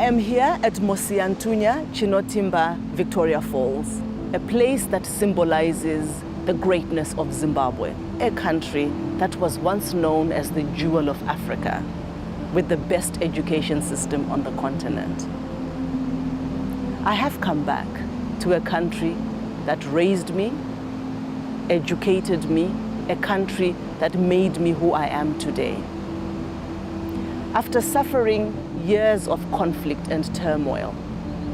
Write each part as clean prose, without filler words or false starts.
am here at Mosiantunya Chinotimba Victoria Falls, a place that symbolizes the greatness of Zimbabwe, a country that was once known as the jewel of Africa, with the best education system on the continent. I have come back to a country that raised me, educated me, a country that made me who I am today. After suffering years of conflict and turmoil,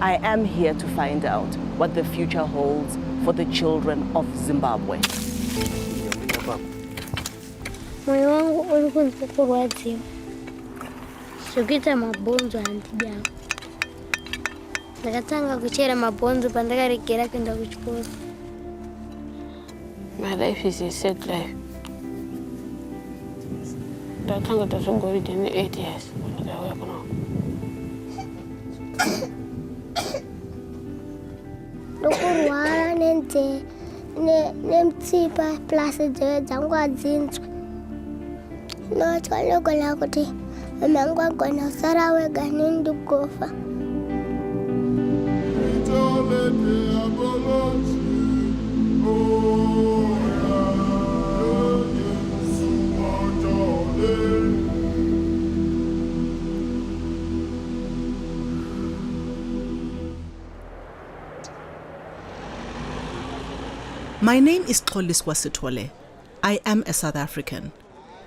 I am here to find out what the future holds for the children of Zimbabwe. Moyo wangu ulikuwa kurwadziwa. Sikuita mabonzo andibyao. Ndakatanga kuchera mabonzo pandakaregera kuenda kuchikoro. My life is a sad life. Ndatanga tasongoride ne 8 years. Ndakauya kuno. Ndokurwara nemtsipa plus dzangu adzinzwe. Ndotsvalogola kuti mangu agona kusara wega nendikufa. My name is Xoliswa Sithole. I am a South African.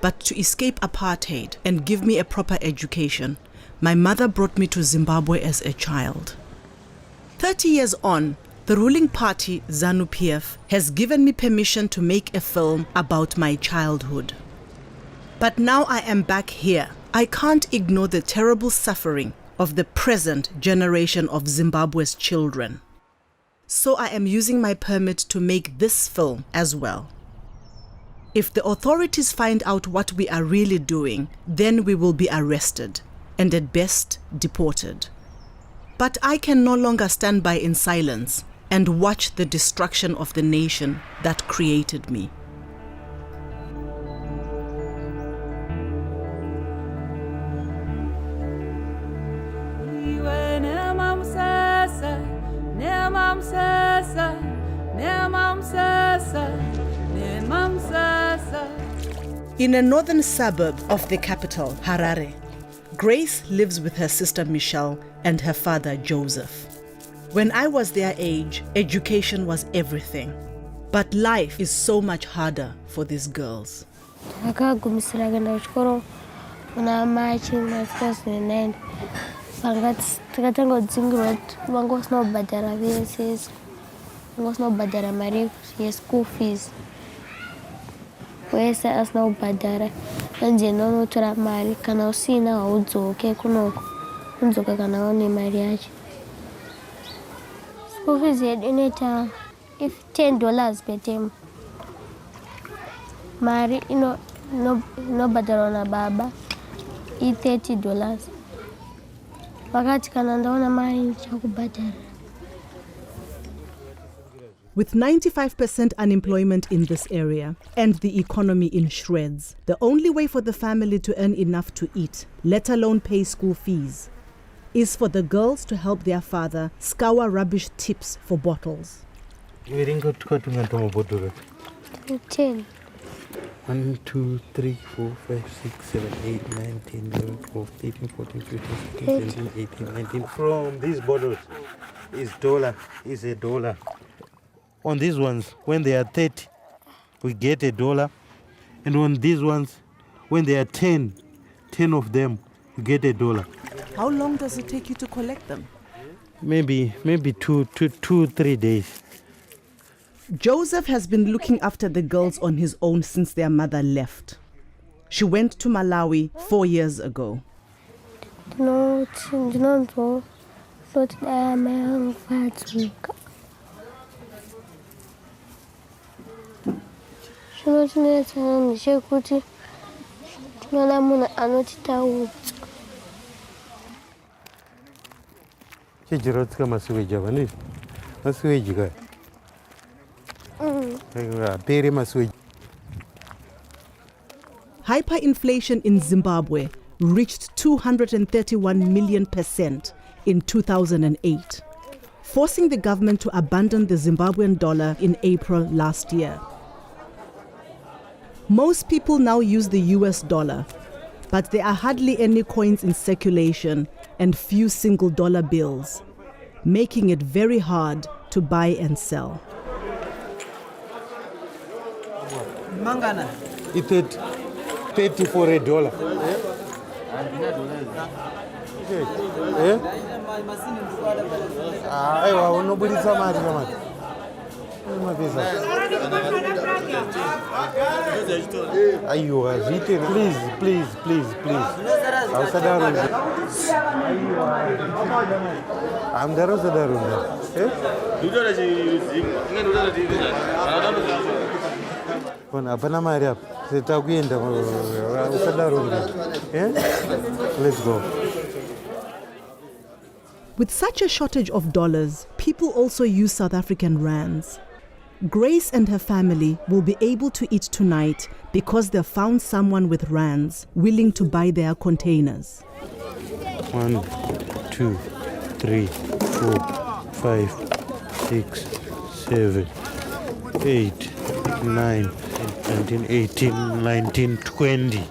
But to escape apartheid and give me a proper education, my mother brought me to Zimbabwe as a child. 30 years on, the ruling party, ZANU-PF, has given me permission to make a film about my childhood. But now I am back here. I can't ignore the terrible suffering of the present generation of Zimbabwe's children. So I am using my permit to make this film as well. If the authorities find out what we are really doing, then we will be arrested and at best deported. But I can no longer stand by in silence and watch the destruction of the nation that created me. In a northern suburb of the capital, Harare, Grace lives with her sister Michelle and her father Joseph. When I was their age, education was everything. But life is so much harder for these girls. School fees. Wese asina ubhadhara anje nonotora mari kana usina haudzoke kunoko unzoka kana une mari yacho. School fees yedu inoita if $10 per term. Mari inobhadharwa nababa $30. Vakati kana ndaona mari ndichakubhadhara. With 95% unemployment in this area and the economy in shreds, the only way for the family to earn enough to eat, let alone pay school fees, is for the girls to help their father scour rubbish tips for bottles. 10. 1, 2, 3, 4, 5, 6, 7, 8, 9, 10, 11, 12, 13, 14, 15, 16, 17, 18, 19. From these bottles is a dollar. On these ones, when they are 30, we get $1. And on these ones, when they are 10 of them, we get $1. How long does it take you to collect them? Maybe 3 days. Joseph has been looking after the girls on his own since their mother left. She went to Malawi 4 years ago. Hyperinflation in Zimbabwe reached 231 million%, in 2008, forcing the government to abandon the Zimbabwean dollar in April last year. Most people now use the US dollar, but there are hardly any coins in circulation and few single dollar bills, making it very hard to buy and sell. Mangana. It's 30 for a dollar. Please. I'm Let's go. With such a shortage of dollars, people also use South African rands. Grace and her family will be able to eat tonight because they found someone with rands willing to buy their containers. 1, 2, 3, 4, 5, 6, 7, 8, 9, 19, 18, 19, 20.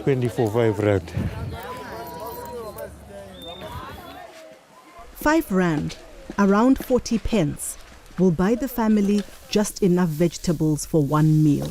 24, 5 rand. 5 rand, around 40 pence, will buy the family just enough vegetables for one meal.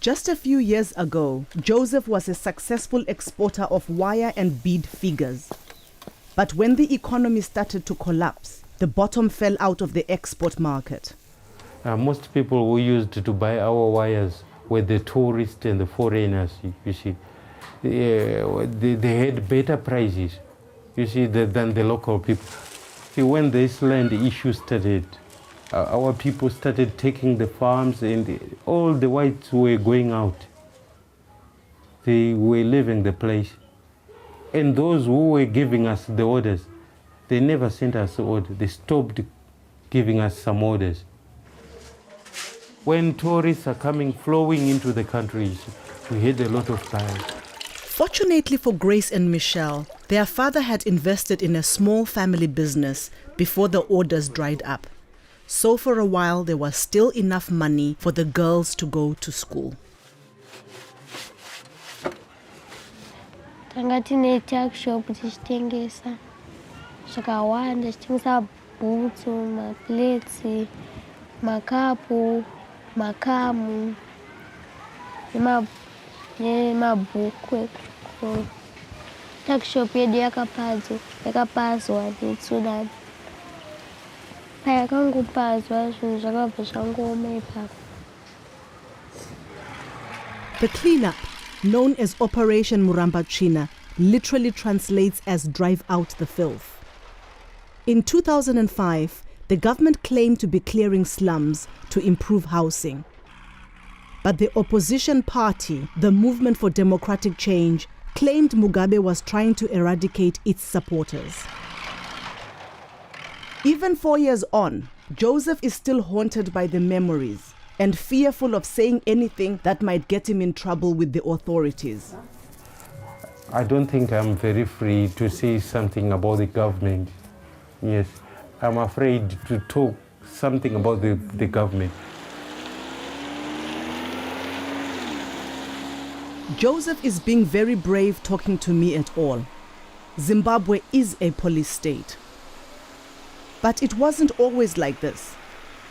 Just a few years ago, Joseph was a successful exporter of wire and bead figures. But when the economy started to collapse, the bottom fell out of the export market. Most people who used to buy our wires were the tourists and the foreigners, you see. They had better prices, you see, than the local people. See, when this land issue started, our people started taking the farms and all the whites were going out. They were leaving the place. And those who were giving us the orders, they never sent us orders. They stopped giving us some orders. When tourists are flowing into the countries, we had a lot of time. Fortunately for Grace and Michelle, their father had invested in a small family business before the orders dried up. So for a while, there was still enough money for the girls to go to school. Tangatine tuck shop tichitengesa zvakawanda, tichitengesa bhutsu, mapleti, makapu, makamu nemabhuku. Tuck shop yedu yakapazwa netsunami. Payakangopazwa zvinhu zvakabva zvangooma ipapo. The cleanup, known as Operation Murambachina, literally translates as drive out the filth. In 2005, the government claimed to be clearing slums to improve housing. But the opposition party, the Movement for Democratic Change, claimed Mugabe was trying to eradicate its supporters. Even 4 years on, Joseph is still haunted by the memories and fearful of saying anything that might get him in trouble with the authorities. I don't think I'm very free to say something about the government. Yes, I'm afraid to talk something about the government. Joseph is being very brave talking to me at all. Zimbabwe is a police state. But it wasn't always like this.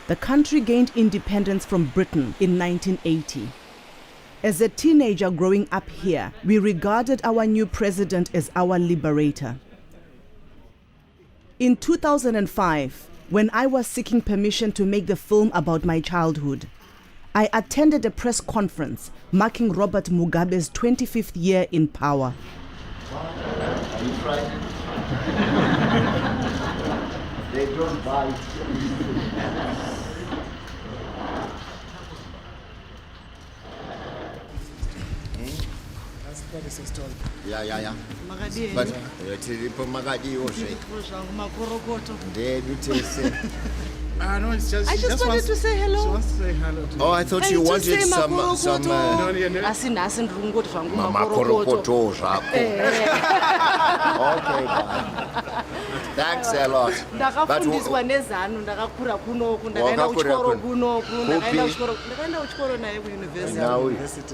The country gained independence from Britain in 1980. As a teenager growing up here, we regarded our new president as our liberator. In 2005, when I was seeking permission to make the film about my childhood, I attended a press conference marking Robert Mugabe's 25th year in power. Are you frightened? They don't buy. That is his story. Yeah. Makadi. But tiripo Magadi Oshe. No, it's just. I just wanted to say hello. She wants to say hello to Oh, I thought you wanted some Asina rungu zvangu makorokoto zvako. Okay, bye. Thanks a lot. Ndakafundiswa nezano ndakakura kunoku ndakaenda kuchikoro kunoku ndakaenda kuchikoro naye kuuniversity.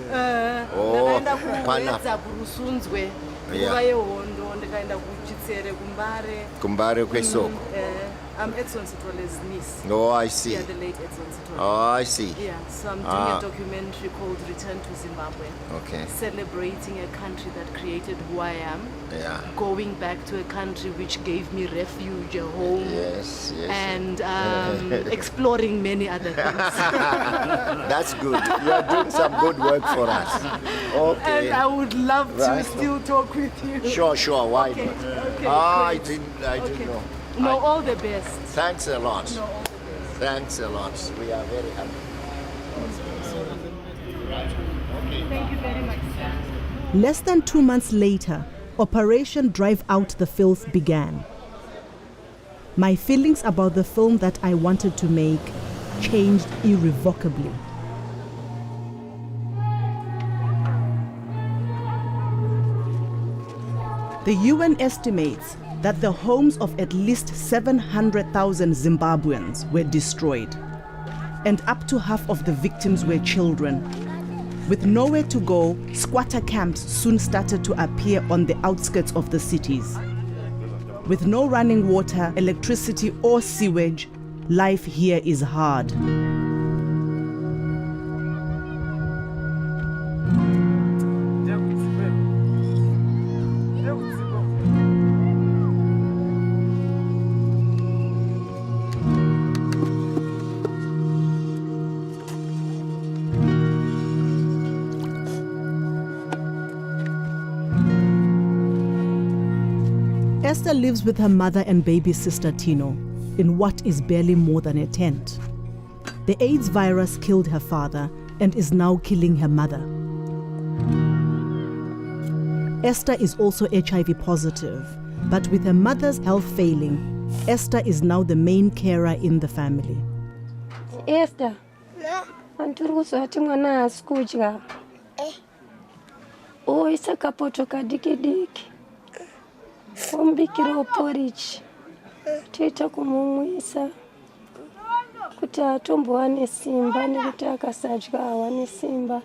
Ndakaenda kuedza kurusunzwe nguva yehondo ndikaenda kuchitsere kumbare kwesoko. I'm Edson Sitwale's niece. Oh, I see. Yeah, the late Edson Sitwale. Oh, I see. Yeah, so I'm doing a documentary called Return to Zimbabwe. Okay. Celebrating a country that created who I am. Yeah. Going back to a country which gave me refuge, a home. Yes. And exploring many other things. That's good. You are doing some good work for us. Okay. And I would love to still talk with you. Sure. Why not? Okay, I great. didn't know. No, all the best. Thanks a lot. No, all the best. Thanks a lot. We are very happy. Thank you very much, sir. Less than 2 months later, Operation Drive Out the Filth began. My feelings about the film that I wanted to make changed irrevocably. The UN estimates that the homes of at least 700,000 Zimbabweans were destroyed, and up to half of the victims were children. With nowhere to go, squatter camps soon started to appear on the outskirts of the cities. With no running water, electricity, or sewage, life here is hard. Esther lives with her mother and baby sister Tino in what is barely more than a tent. The AIDS virus killed her father and is now killing her mother. Esther is also HIV positive, but with her mother's health failing, Esther is now the main carer in the family. Esther, anturi kuzvati mwana haasi kudya. Oisa kapoto kadiki diki. Ombikira porridge. Toita kumumwisa kuti atombowane simba nekuti akasadya hawane simba.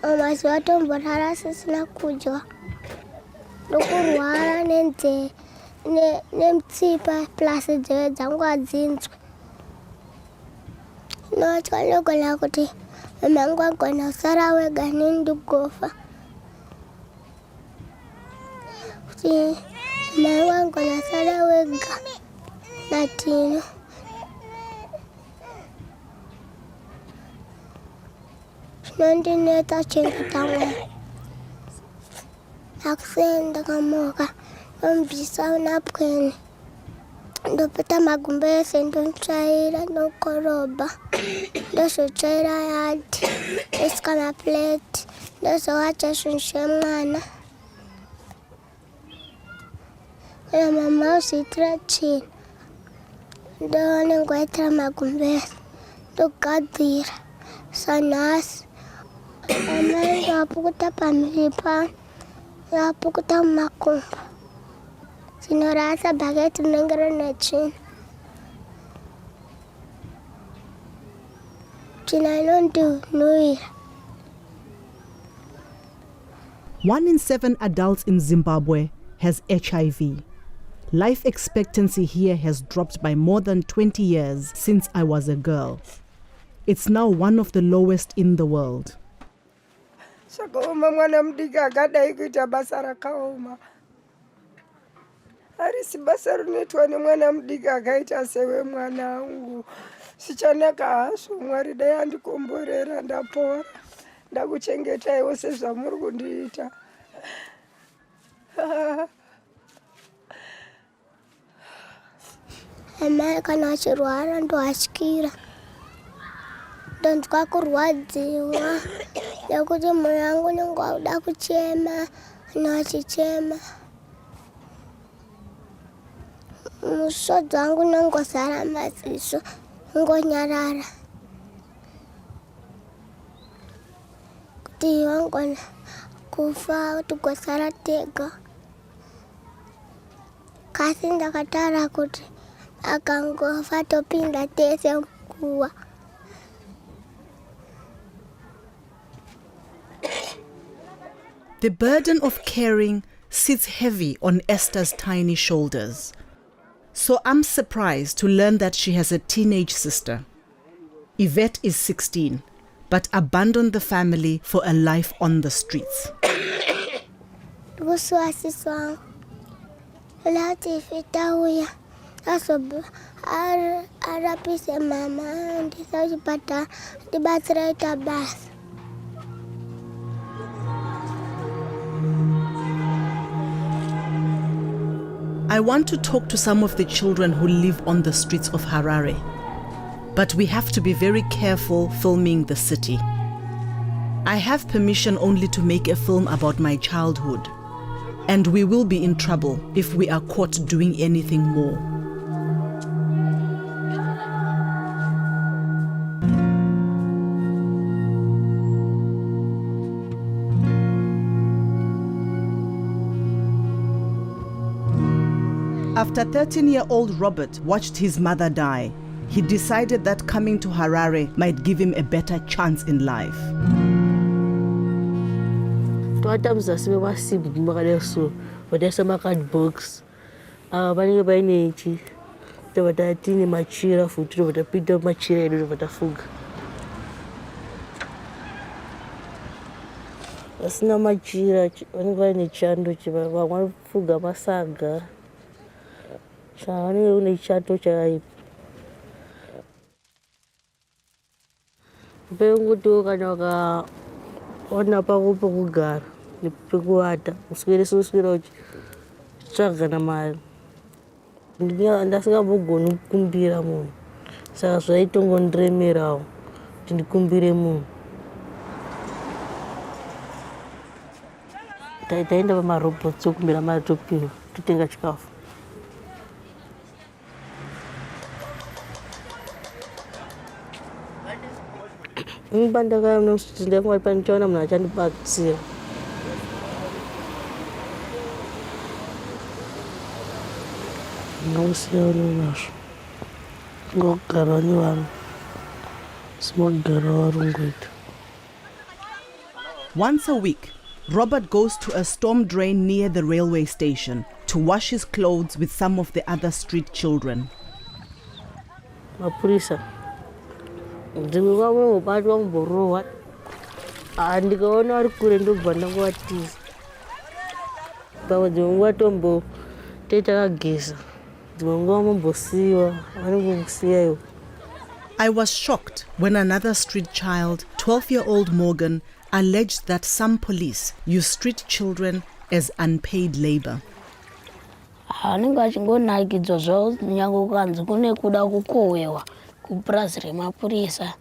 Mazuva atomborara asisina kudya nokurwara nemutsipa plus nzeve dzangu hadzinzwi. Ndokanogona kuti mama angu agona kusara wega neni ndikufa. Kuti mama angu agona kusara wega natino. Nondineta chengeta mwana. Akusenda kamoka ndombisa napkweni. Ndopeta magumbo ese ndontsvaira ndokoroba. Ndozotsvaira yadi ndosika maplate ndozowacha zvinhu zvemwana. Kana mama uziitira tsvina ndonenge waitira magumbo ese ndogadzira sanhasi. Mama ndoapukuta pamhiri pano ndoapukuta mumakumbo. Zinorasa bhaketi rinenge rine tsvina. Tsvina inondinhuhwira. 1 in 7 adults in Zimbabwe has HIV. Life expectancy here has dropped by more than 20 years since I was a girl. It's now one of the lowest in the world. Shakaoma mwana mudiki akadai kuita basa rakaoma. Harisi basa rinoitwa nemwana mudiki akaita sewe mwana wangu. Sichanaka hazvo, Mwari dai andikomborera ndapora. Ndakuchengetaiwo sezvamuri kundiita. Mama kana achirwara ndoatyira. ndonzwa kurwadziwa nekuti moyo wangu unenge wauda kuchema nachichema musodzi wangu unongozara maziso ngonyarara kuti wangona kufa tigosara tega kasi ndakataura kuti akangofa topinda tese mkuwa. The burden of caring sits heavy on Esther's tiny shoulders. So I'm surprised to learn that she has a teenage sister. Yvette is 16, but abandoned the family for a life on the streets. Arapise mama ndisachipata ndibatsiraita basi. I want to talk to some of the children who live on the streets of Harare, but we have to be very careful filming the city. I have permission only to make a film about my childhood, and we will be in trouble if we are caught doing anything more. After 13-year-old Robert watched his mother die, he decided that coming to Harare might give him a better chance in life. Asina machira vanenge vaine chando vamwe fuga masaga vanenge une chato chakaipa penguti kana ukaona pako pekugara nepekuata uswera uchitsvaga namari ndasingambogoni kukumbira munhu saka zvaitongondiremerawo kuti ndikumbire munhu. Taenda pamarobhotsi okumbira mari topinda totenga chikafu. Ndakanga panichaona munhu achandibatsira. Ndinosiyawo nazvo ngokugara nevanhu simogara varungoita. Once a week, Robert goes to a storm drain near the railway station to wash his clothes with some of the other street children. Mapurisa ndimwe vamwe mubatwa muborohwa ndikaona vari kure ndobva ndangowatiza pamwe dzimwe nguva tomboteitakageza dzimwe nguva mombosiyiwa vanongomusiyayo. I was shocked when another street child, 12-year-old Morgan, alleged that some police use street children as unpaid labor. Vanenge vachingonakidzwa zvavo nyange kukanzi kune kuda kukohwewa kupurazi remapurisa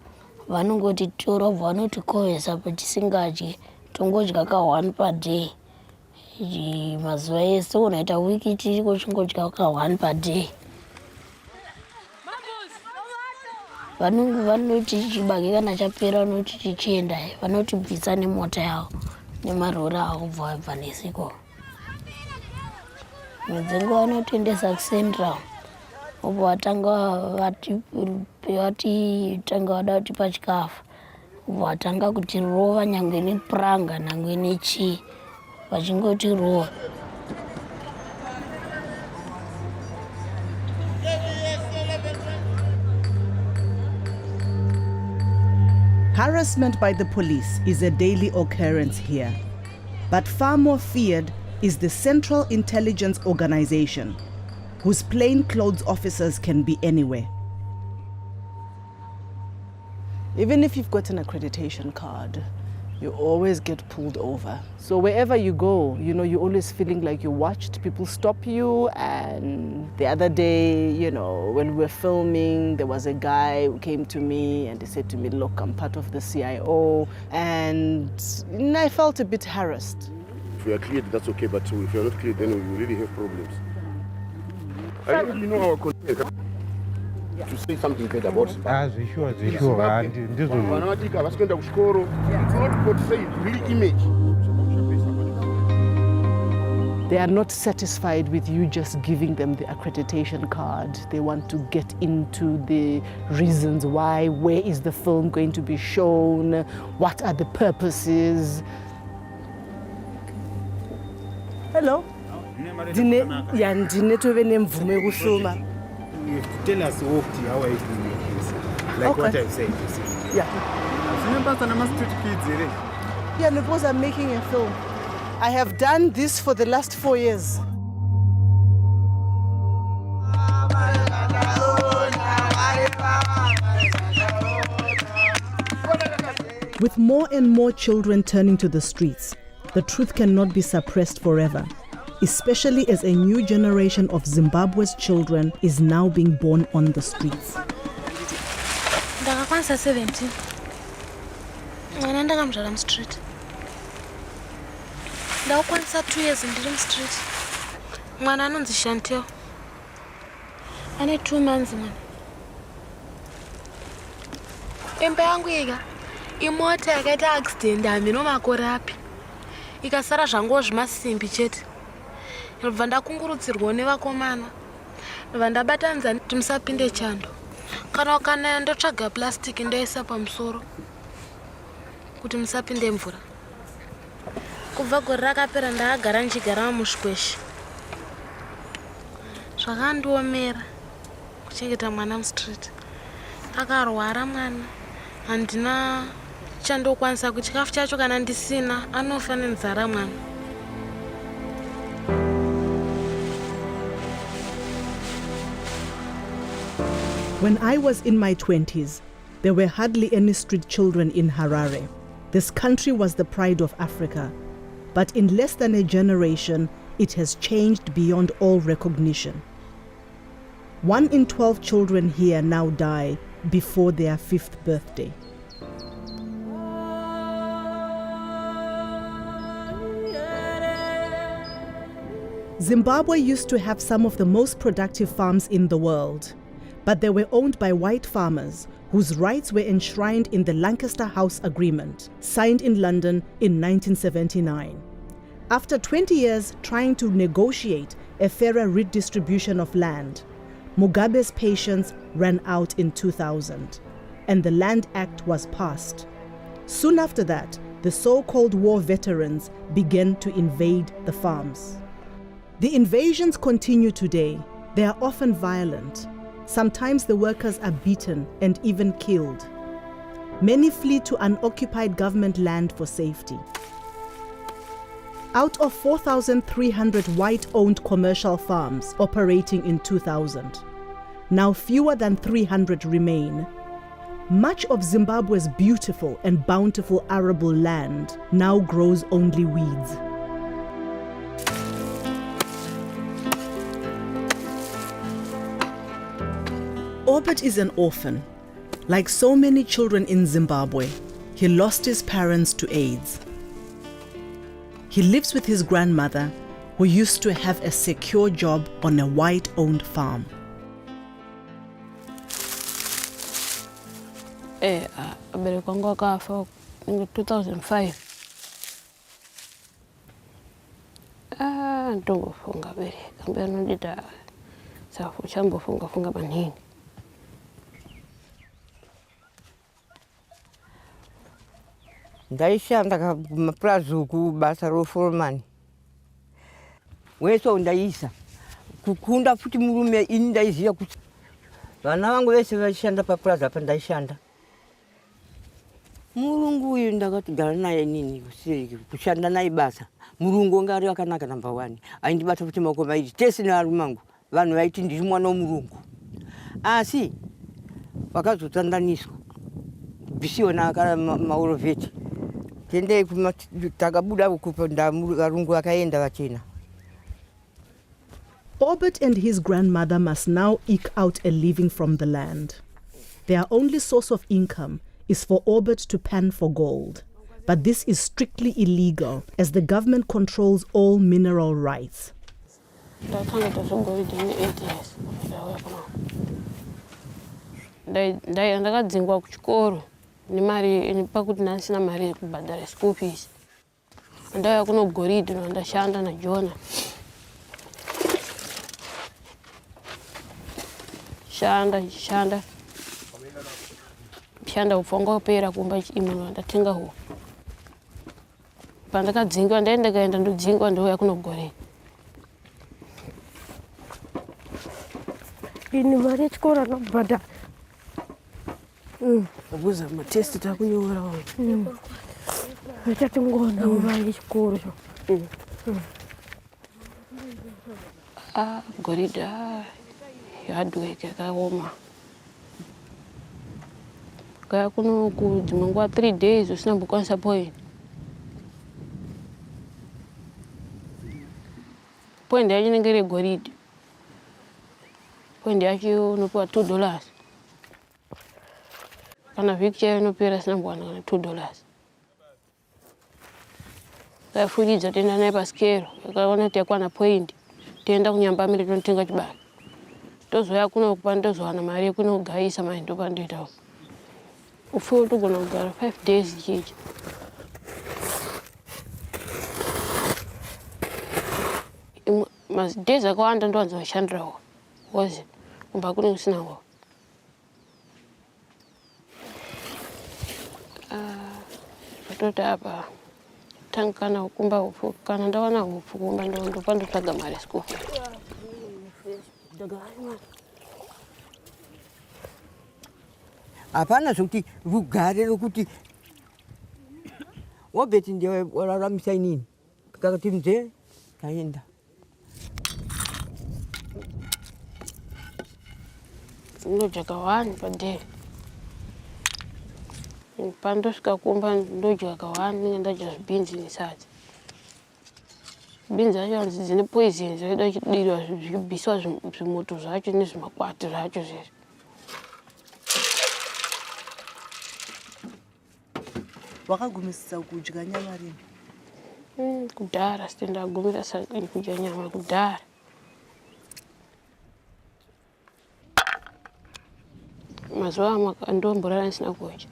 vanongoti tora obva vanotikohwesa patisingadyi tongodya ka1 per day. Mazuva ese unoita wiki tiriko chingodya ka1 per day. Vanoti chibage kana chapera vanoti tichienda vanotibvisa nemota yavo nemarori avo kubva vabva nesiko. Medzengo vanotoendesa kucentral obva vatanga vada kutipa chikafu obva vatanga kutirova nyangwe nepuranga nyangwe nechii vachingotirova. Harassment by the police is a daily occurrence here. But far more feared is the Central Intelligence Organization, whose plainclothes officers can be anywhere. Even if you've got an accreditation card, you always get pulled over. So wherever you go, you know, you're always feeling like you're watched. People stop you. And the other day, you know, when we were filming, there was a guy who came to me and he said to me, look, I'm part of the CIO. And I felt a bit harassed. If we are cleared, that's okay, but if we are not cleared, then we will really have problems. I really know our content. To say something bad about Zimbabwe. Sure. It's not good to say real image. They are not satisfied with you just giving them the accreditation card. They want to get into the reasons why, where is the film going to be shown, what are the purposes. Hello? Tell us how are you doing this? Like Okay. what I've said. Yeah. Yeah, because I'm making a film. I have done this for the last 4 years. With more and more children turning to the streets, the truth cannot be suppressed forever, especially as a new generation of Zimbabwe's children is now being born on the streets. Ndakakwanisa 17. Mwana ndakamzvara mustreet. Ndakakwanisa 2 years ndiri mustreet. Mwana anonzi Chantel. Ane 2 months mwana. Imba yangu ika imota yakaita accident hamino makore api. Ikasara zvangu zvimasimbi chete. Ndobva ndakungurudzirwa nevakomana. Ndobva ndabatanidza kuti musapinde chando. Kana ndotsvaga plastic ndoisa pamusoro kuti musapinde mvura. Kubva gore rakapera ndakagara ndichigara mushkweshi. Zvakandiomera kuchengeta mwana mustreet. Akarwara mwana. Handina chandokwanisa kuti chikafu chacho kana ndisina anofa nenzara mwana. When I was in my 20s, there were hardly any street children in Harare. This country was the pride of Africa. But in less than a generation, it has changed beyond all recognition. 1 in 12 children here now die before their 5th birthday. Zimbabwe used to have some of the most productive farms in the world, but they were owned by white farmers whose rights were enshrined in the Lancaster House Agreement, signed in London in 1979. After 20 years trying to negotiate a fairer redistribution of land, Mugabe's patience ran out in 2000, and the Land Act was passed. Soon after that, the so-called war veterans began to invade the farms. The invasions continue today. They are often violent. Sometimes the workers are beaten and even killed. Many flee to unoccupied government land for safety. Out of 4,300 white-owned commercial farms operating in 2000, now fewer than 300 remain. Much of Zimbabwe's beautiful and bountiful arable land now grows only weeds. Orbit is an orphan. Like so many children in Zimbabwe, he lost his parents to AIDS. He lives with his grandmother, who used to have a secure job on a white-owned farm. Abereki wangu akafa in 2005. Ntongofunga abereki ambe anondita safu chambofunga maningi. Ndaishanda maplazuku basa roformani. Weso ndaisa. Kukunda futi murume ini ndaiziya kuti vana vangu vese vaishanda paplaza apa ndaishanda. Murungu uyu ndakatigara naye nini kusiri kushanda naye basa. Murungu ngari wakanaka number 1. Aindibata futi maoko mairi tesi narumangu. Vanhu vaiti ndiri mwana womurungu. Asi vakazotandaniswa. Bisiona akara mauroveti. tende takabuda kupanda varungu vakaenda vachena. Orbit and his grandmother must now eke out a living from the land. Their only source of income is for Orbit to pan for gold. But this is strictly illegal as the government controls all mineral rights. Ndakadzingwa kuchikoro nemari pakuti ndasina mari yekubhadhara school fees. Ndauya kuno goridhe ndashanda naJona. Shanda ufonga upera kumba imwe ndatenga ho. Pandakadzingwa ndaenda ndodzingwa ndauya kuno goridhe. Ini mari yechikoro ndakubhadhara. Abuza matesti takunyora. Achatingona mari yechikoro. Goridhe hard work yakaoma. Kaya kuno kudzimangwa 3 days usina mbokwanisa point. Point yacho inenge iri goridhe. Point yacho unopiwa $2. Kana vhiki chaiyo inopera sina mbokwana $2. Kafuridza toenda naye pasikero. Yakaona kuti yakwana point. Toenda kunyambamire tonotenga chibage. Tozoya kuno kupa ndozowana mari yekunogayisa maindo pandoitawo. Ufuna togona kugara 5 days ichichi. Days akawanda ndowanza kushandirawo. Wazi kumba kune kusinawo. Patoti apa tankana kumba ufu kana ndawana ufu kumba ndopa ndotsvaga mari school. Hapana zvokuti rugare rokuti wabeti ndiye wararamisa inini. Kakati mzee kaenda. Ndodya 1 per day. Pandosvika kumba ndodya 1 ndadya beans nesadza. Beans zacho dzine poison zvoda kudirwa zvibiswa zvimoto zvacho nezvimakwati zvacho zvese. Wakagumisisa kudya nyama rini? Kudhara sitendagumira kudya nyama kudhara. Mazuva ndomborara ndisina kudya.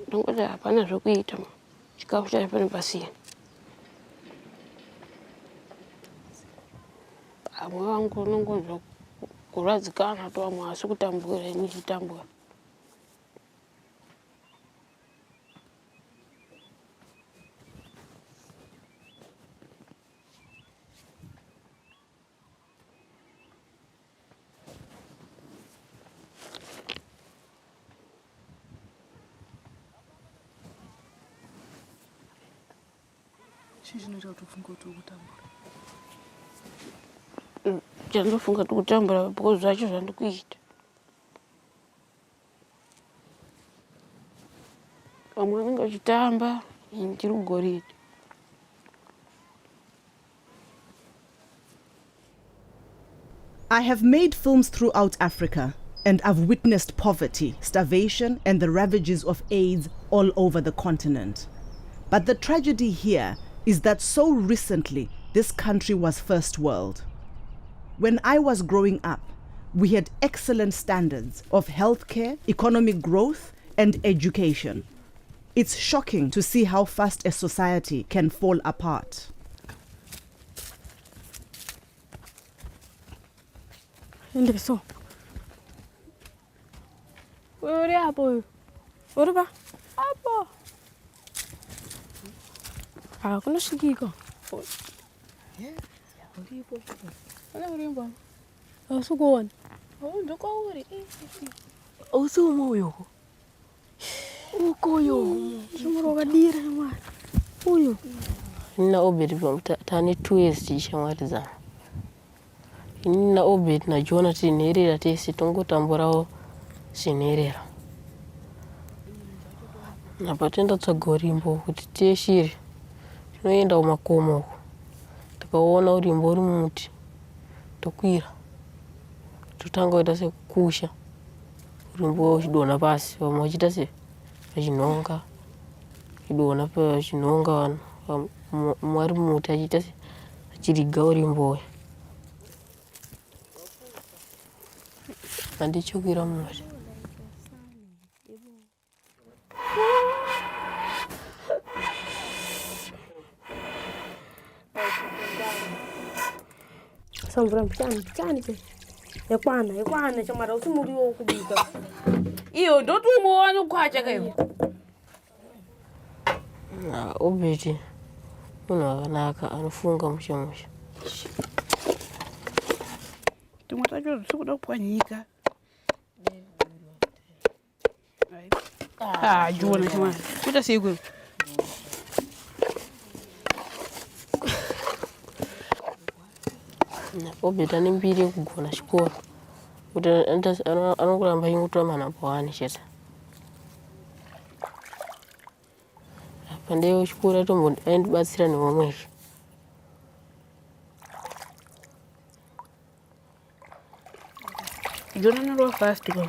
Ndongoti hapana zvokuita chikafu chacho pane pasina. Vamwe vangu unongonzwa kuradzikana vamwe asi kutambura ini ndichitambura. Chandofunga kuti kutambura because zvacho zvandikuita. Vamwe vanenge vachitamba ini ndiri kugoridhe. I have made films throughout Africa, and I've witnessed poverty, starvation, and the ravages of AIDS all over the continent. But the tragedy here is that so recently this country was first world. When I was growing up, we had excellent standards of healthcare, economic growth, and education. It's shocking to see how fast a society can fall apart. Intereso. Uri hapo. Uri ba? Hapo. Kuna shikiko. Ndipo. Ana urimba. Usukoni. Ndoko uri. Usumoyo. Ukoyo. Shimuro kadira mwana. Uyo. Nina obedi tani 2 years tishamaliza. Nina obedi na Jona tinerera tesi tongotamburawo sinerera. Apa tenda tsoga rimbo kuti tiyeshire. Tinoenda kumakomo uko. Tikaona urimbo uri mumuti. Tokwira. Totanga kuita sekusha. Urimbo uchidonha pasi. Vamwe vachiita sechinonga. Chidonha pachinonga vanhu. Mumwe ari mumuti achiita achiriga urimbo. Handichokwira mumuti. Samvura mpichani pe. Yakwana chamara usimuriwo kubika. Iyo ndotumbowana ukwacha kayo. Obeti. Munhu akanaka anofunga musha. Tumwe tacho tikuda kupwanyika. Jona chama. Kuita siku. Obeta nembiri yekugona chikoro. Kuti anokuramba ingotora manhamba wani chete. Pandeyo chikoro atombobatsira nevamwezve. Jona naro fast go.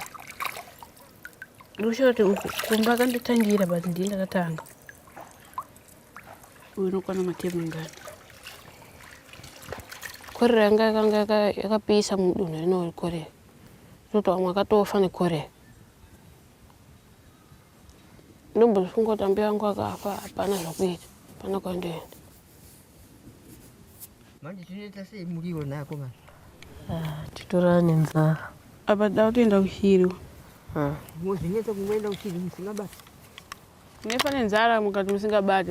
Ndoshote kumba kanditangira but ndakatanga. Unokwana matemu ngani. Korera yanga yakapisa mudunhu rino Korea. Toto vamwe akatofa neKorea. Ndombofunga kuti ambi vangu akafa hapana zvakuita. Hapana kwandoenda. Manje tinoita sei muriwo nako manje? Titorana nenzara. Apa dautoenda kushiri. Mozvinetsa kumwenda kushiri musingabati. Nefane nzara mukati musingabati.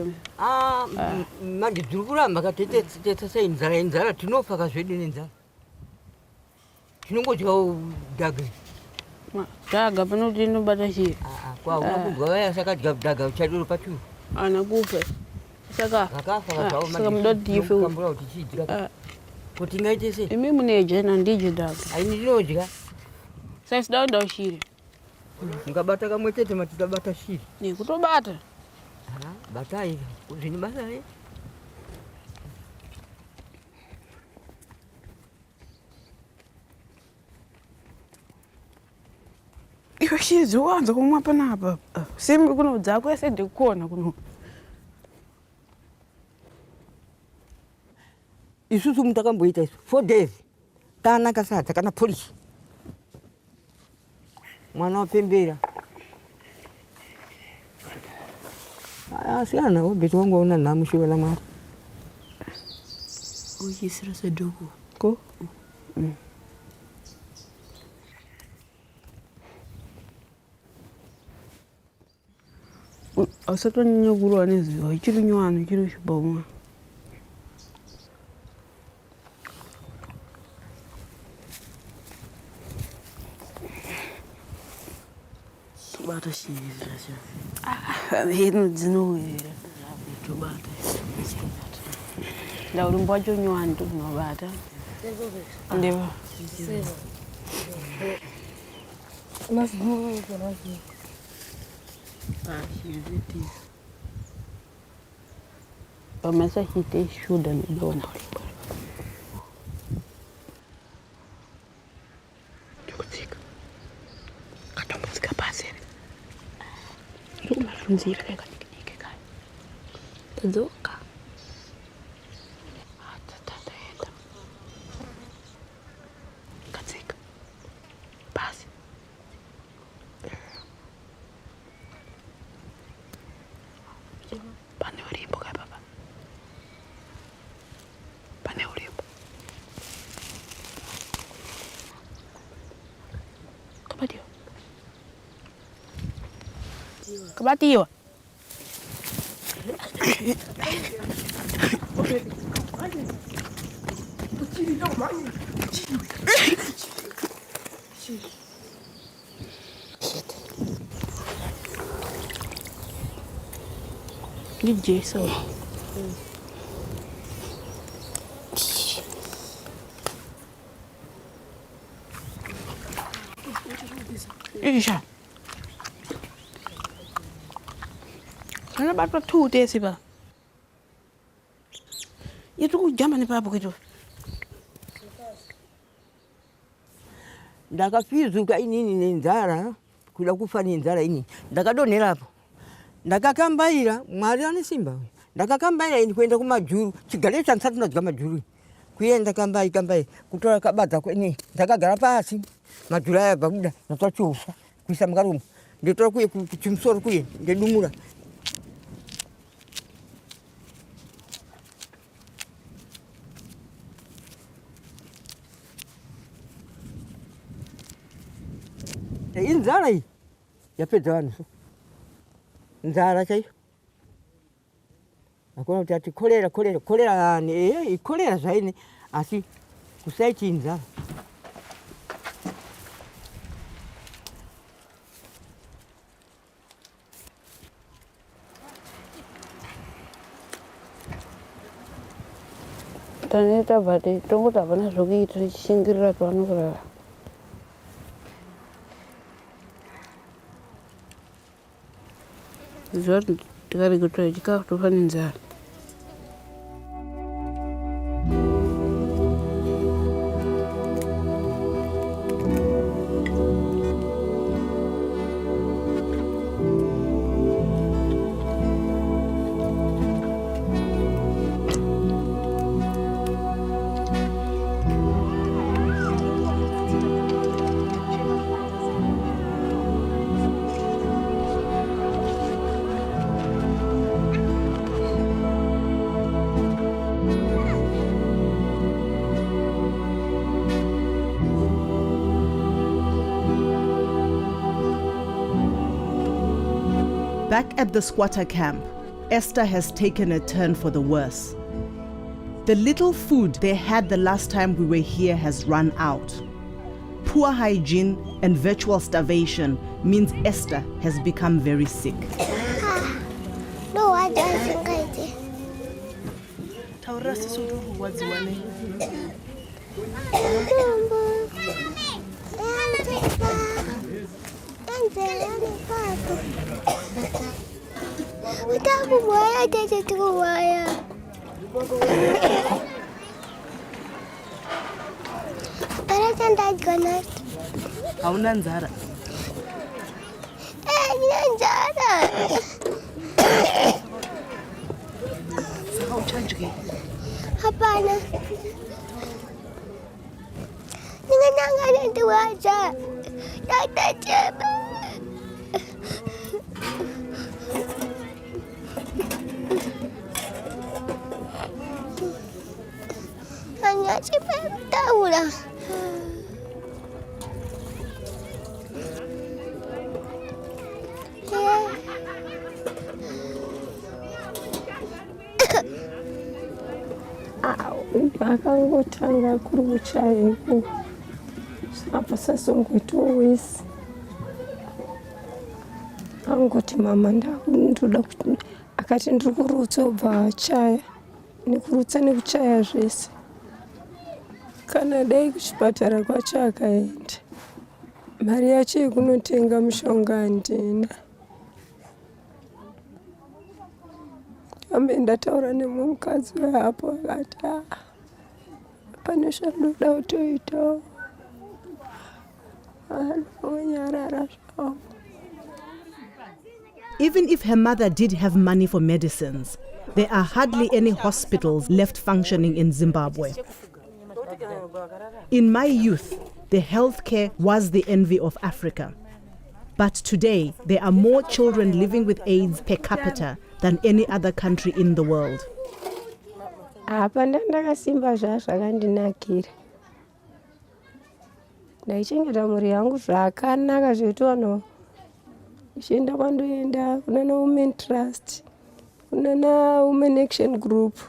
Manje dziri kuramba katetsa sei nzara tinofa kazvedu nenzara. Tinongodyawo dhaga. Dhaga pano kuti inobata shiri. Kwauna kudya vaya sakadya dhaga uchadoro pachuo. Ana kufa. Saka mudoti ife kambura kuti chidya. Kuti ngaite sei? Imi muneje na ndije dhaga. Aini ndinodya. Sasa sidaenda kushiri. Ngabata kamwe chete matidabata shiri. Ni kutobata. Batai zvini basa re. Iwe shiri wanza kumwa panapa. Simbi kuno dzako ese ndikuona kuno. Isusu mutakamboita isu 4 days. Tana kasata kana polisi. Mwana wapembera. Asiana obeti wangu una namushiwa la mara. Uyisira sedoko. Ko? Asato nyoguru neziwa ichiri nywano ichiri shibomwa. Bata shiri zvirasha. Hino dzinowira. Tobata. Ndauri mbacho nywano ndinobata. Ndeva. Nasguru kana. Shiri. Pamesa hite shuda ndona. Ndikutsika. Katombotsika pasi. Nzira yakadikike kai. Tadzoka. Tataenda. Katsika. Pasi. Pane urimbo kai baba. Pane urimbo. Kabatiwa. Kabatiwa. DJ so. Isha. batwa 2 tesi ba. Yetu kujamba ni papo kitu. Ndakafizuka inini nenzara kuda kufa nenzara ini ndakadonera hapo ndakakambaira mwari ane simba ndakakambaira ini kuenda kumajuru chigale chansatu ndadya majuru kuenda kambai kutora kabadza kweni ndakagara pasi majuru aya babuda natochufa kuisa mkarumu nditora kuye kuchimsoro kuye ndedumura inzara hii yapedza vanhu nzara chaiyo akuna kuti ati kolera ikolera zvaine asi kusaiti inzara taneta bati tongota bana zvokuita tichishingirira pavanokurara zvoti tikarege kutora chikafu tofa nenzara. Back at the squatter camp, Esther has taken a turn for the worse. The little food they had the last time we were here has run out. Poor hygiene and virtual starvation means Esther has become very sick. No, I don't think I did. Hauna nzara. Saka uchanjike. Hapana. Ninganangana tuwacha. Tatacheba. Hanya taula. Akangotanga kuri kuchayeko apa sasongoita wese angoti mama ndoda akati ndiri kurutsa ubva achaya nekurutsa nekuchaya zvese kana dai kuchipatara kwacho akaenda mari yacho yekunotenga mushonga handina ambe ndataura nemumwe mukadzi weapo akati pane zvadoda kutoita anyarara zvawo. Even if her mother did have money for medicines, there are hardly any hospitals left functioning in Zimbabwe. In my youth, the healthcare was the envy of Africa. But today, there are more children living with AIDS per capita than any other country in the world. Apa ndakasimba zvakandinakira. Ndaichengeta mhuri yangu zvakanaka zveitono. Ichienda kwandoenda kuna Women Trust, kuna Women Action Group.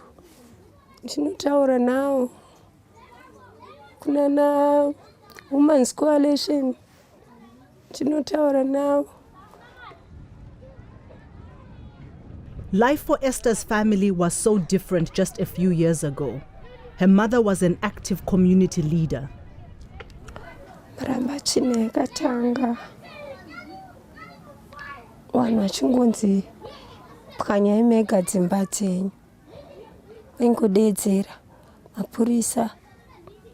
Ndinotaura nawo. Kuna Women's Coalition. Ndinotaura nawo. Life for Esther's family was so different just a few years ago. Her mother was an active community leader. Maramba chine yakatanga. Vanhu vachingonzi pwanyaimega dzimba dzenyu vaingodedzera mapurisa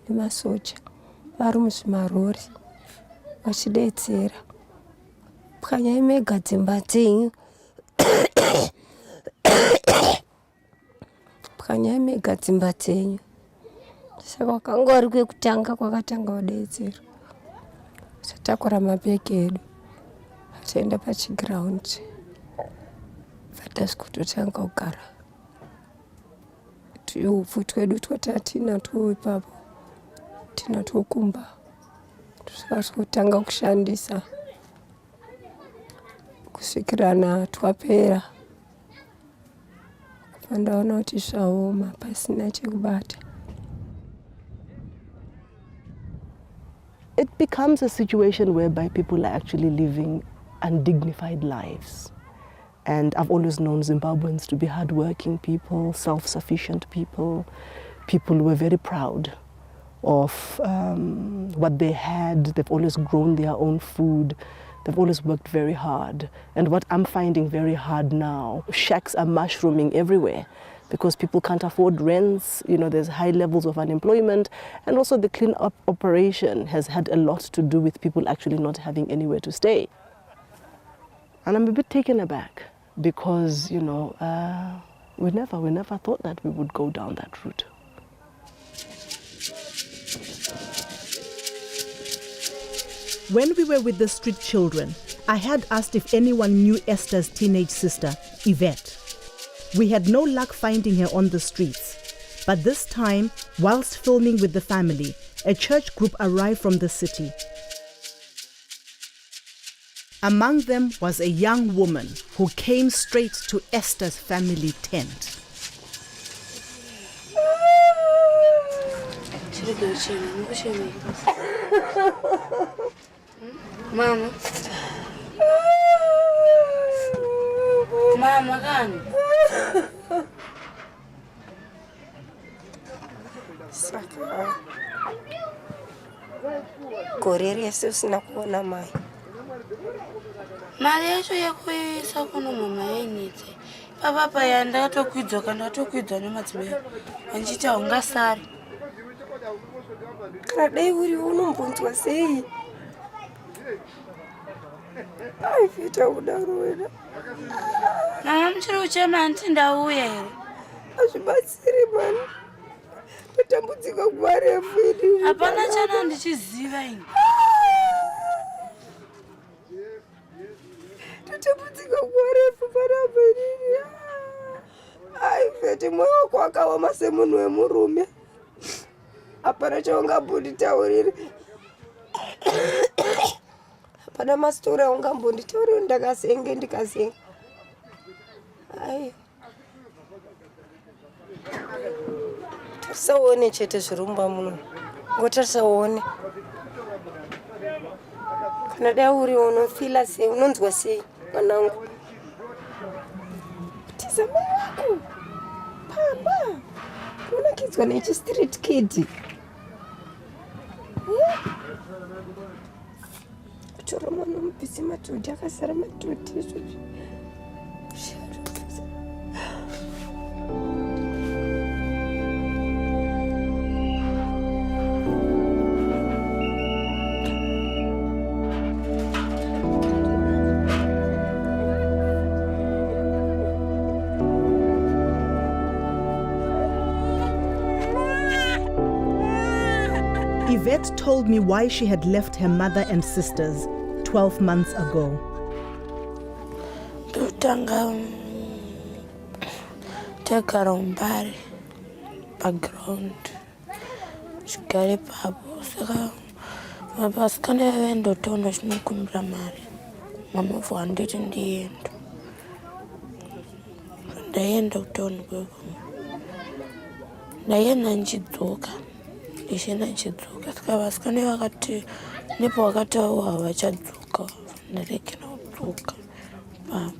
nemasoja vari muzvimarori vachidedzera pwanyaimega dzimba dzenyu pwanyaimega dzimba dzenyu saka wakanga uri kwekutanga kwakatanga kudedzera tatakura mabhegi edu ataenda pachigiraundi vatasvikutotanga kugara tuupfu twedu twatatinatwo ipapo tinatwo kumba tukatanga kushandisa kusvikirana twapera pandaona kuti zvaoma pasina chekubata. It becomes a situation whereby people are actually living undignified lives. And I've always known Zimbabweans to be hardworking people, self-sufficient people, people who were very proud of what they had. They've always grown their own food. They've always worked very hard. And what I'm finding very hard now, shacks are mushrooming everywhere because people can't afford rents. You know, there's high levels of unemployment. And also the clean-up operation has had a lot to do with people actually not having anywhere to stay. And I'm a bit taken aback because, you know, we never thought that we would go down that route. When we were with the street children, I had asked if anyone knew Esther's teenage sister, Yvette. We had no luck finding her on the streets. But this time, whilst filming with the family, a church group arrived from the city. Among them was a young woman who came straight to Esther's family tent. Mama. Mama gani? Saka gore rese usina kuona mai. Mari yacho yekuisa kuno mama yenitse. Papa paya ndatokwidza nemadzimai. Anchiti haungasari. Kana dai uri unombonzwa sei? Ai fita kudaro wena. Mama muchiri uchema anti ndauya here. Azvibatsiri mani. Tatambudzika nguva refu ini. Hapana chana ndichiziva ini. Tatambudzika nguva refu panapa ini. Ai fete mwoyo wako wakaoma semunhu wemurume. Hapana chaungambonditaurira. Hapana mastori aungambonditaurira ndakasenge ndikasenga. Ai. Tarisaone chete zvirumba muno. Ngotarisaone. Kana dai uri unofila sei, unonzwa sei mwanangu? Tizama wako. Papa. Unakidzwa nechi street kid. Kutora mwana mupisi matoti akasara matoti izvozvo. Yvette told me why she had left her mother and sisters 12 months ago. Tutanga tegara umbari background chigare papo saka vasikana vaendotonda chinokumbira mari mamavhu handiti ndienda ndaenda kutoni kweko ndaenda nchidzoka ndichienda nchidzoka saka vasikana vakati nepo vakati avo havachadzoka ndarekera kudzoka papo.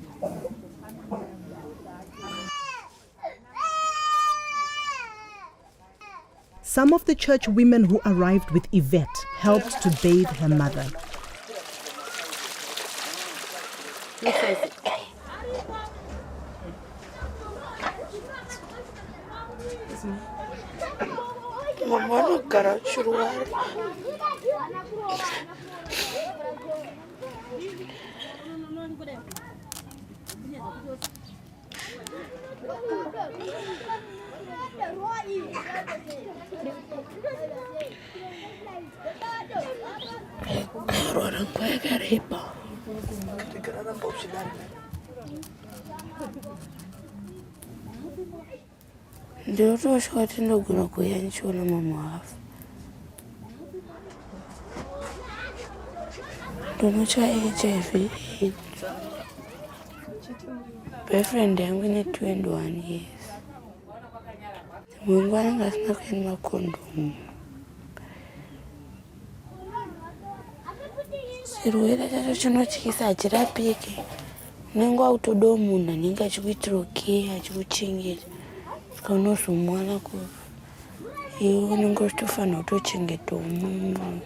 Some of the church women who arrived with Yvette helped to bathe her mother. Mama anogara achirwara. Arwara nguva yakareba. Ndinotosha kuti ndinogona kuuya ndichiona mama afa. Ndinotya HIV. Boyfriend yangu ine 21 years. Mungu anenge asina kuenda makondomu. Chirwere chacho chinotyisa hachirapiki. Unenge wautodawo munhu anenge achikuitira care, achikuchengeta. Saka unozomwana kufa. Iwe unenge uchitofanira kutochengetawo munhu.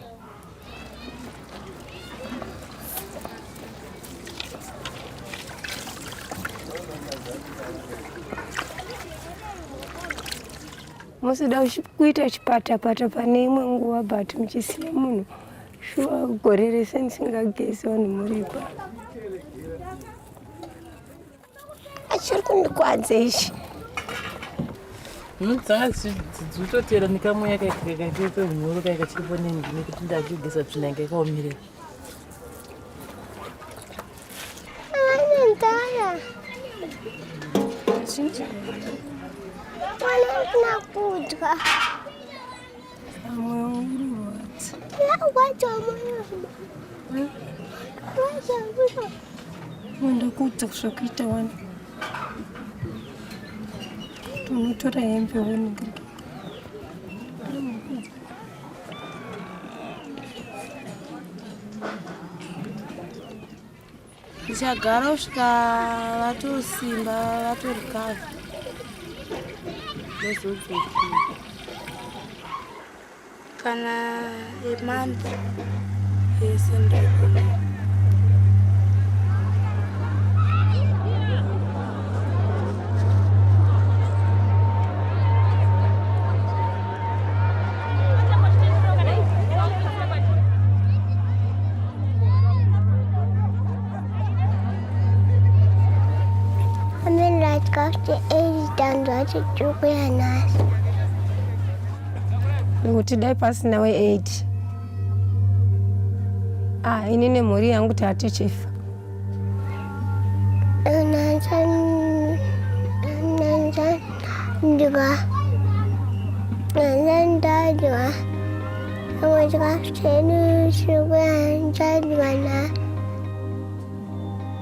Musida kuita chipata-pata pane imwe nguva but muchisiya munhu shuwa gore rese ndisingagezi vanhu muripo. Achiri kundikwadza ichi. Dzanga dzichitotera nekamwe kakaipe mhuru kachiripo nendini kuti ndachigeza tsvina yanga yakaomerera. Ndaya. Mwana kuna kudya. Moyo wangu unorwadza. Wacha moyo. Wacha. Ndakudza kusvikaita wani. Unotora hembe wani. Ndichagara kusvika vatosimba vatorikavha. Kana month yese ndakona. Kuti dai pasina we8. Ini nemhuri yangu tatichifa.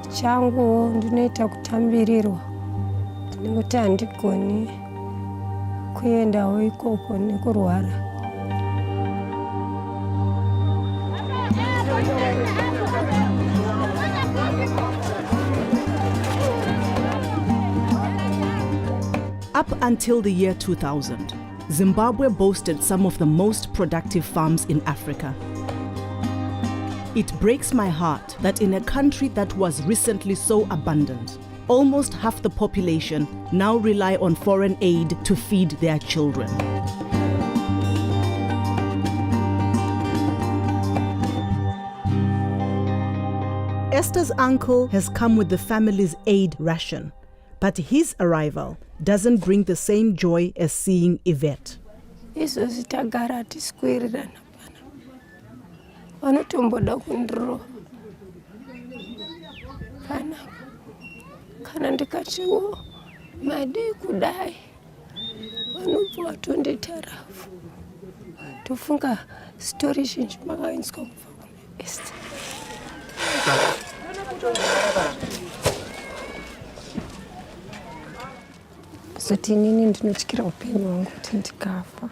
Changu ndinoita kutambirirwa. Nekuti handigoni kuendawo ikoko nekurwara. Up until the year 2000, Zimbabwe boasted some of the most productive farms in Africa. It breaks my heart that in a country that was recently so abundant, almost half the population now rely on foreign aid to feed their children. Esther's uncle has come with the family's aid ration, but his arrival doesn't bring the same joy as seeing Yvette. Izvozvi tagara tisikwirirana pana. Vanotomboda kundirova. Pana. Kana ndikatiwo madei kudai. Vanobva vatonditarafu. Tofunga story zhinji makainzwa kubva kuna Esther. Zoti inini ndinotyira upenyu hwangu kuti ndikafa.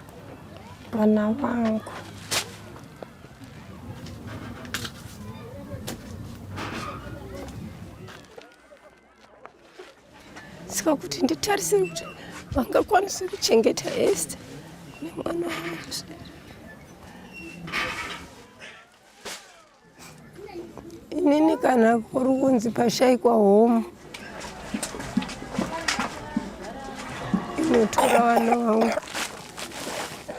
Vana vangu. Saka kuti nditarisire kuti vangakwanisa kuchengeta Esther nemwana wangu. Inini kana kuri kunzi pashayikwa home, notora vana vangu.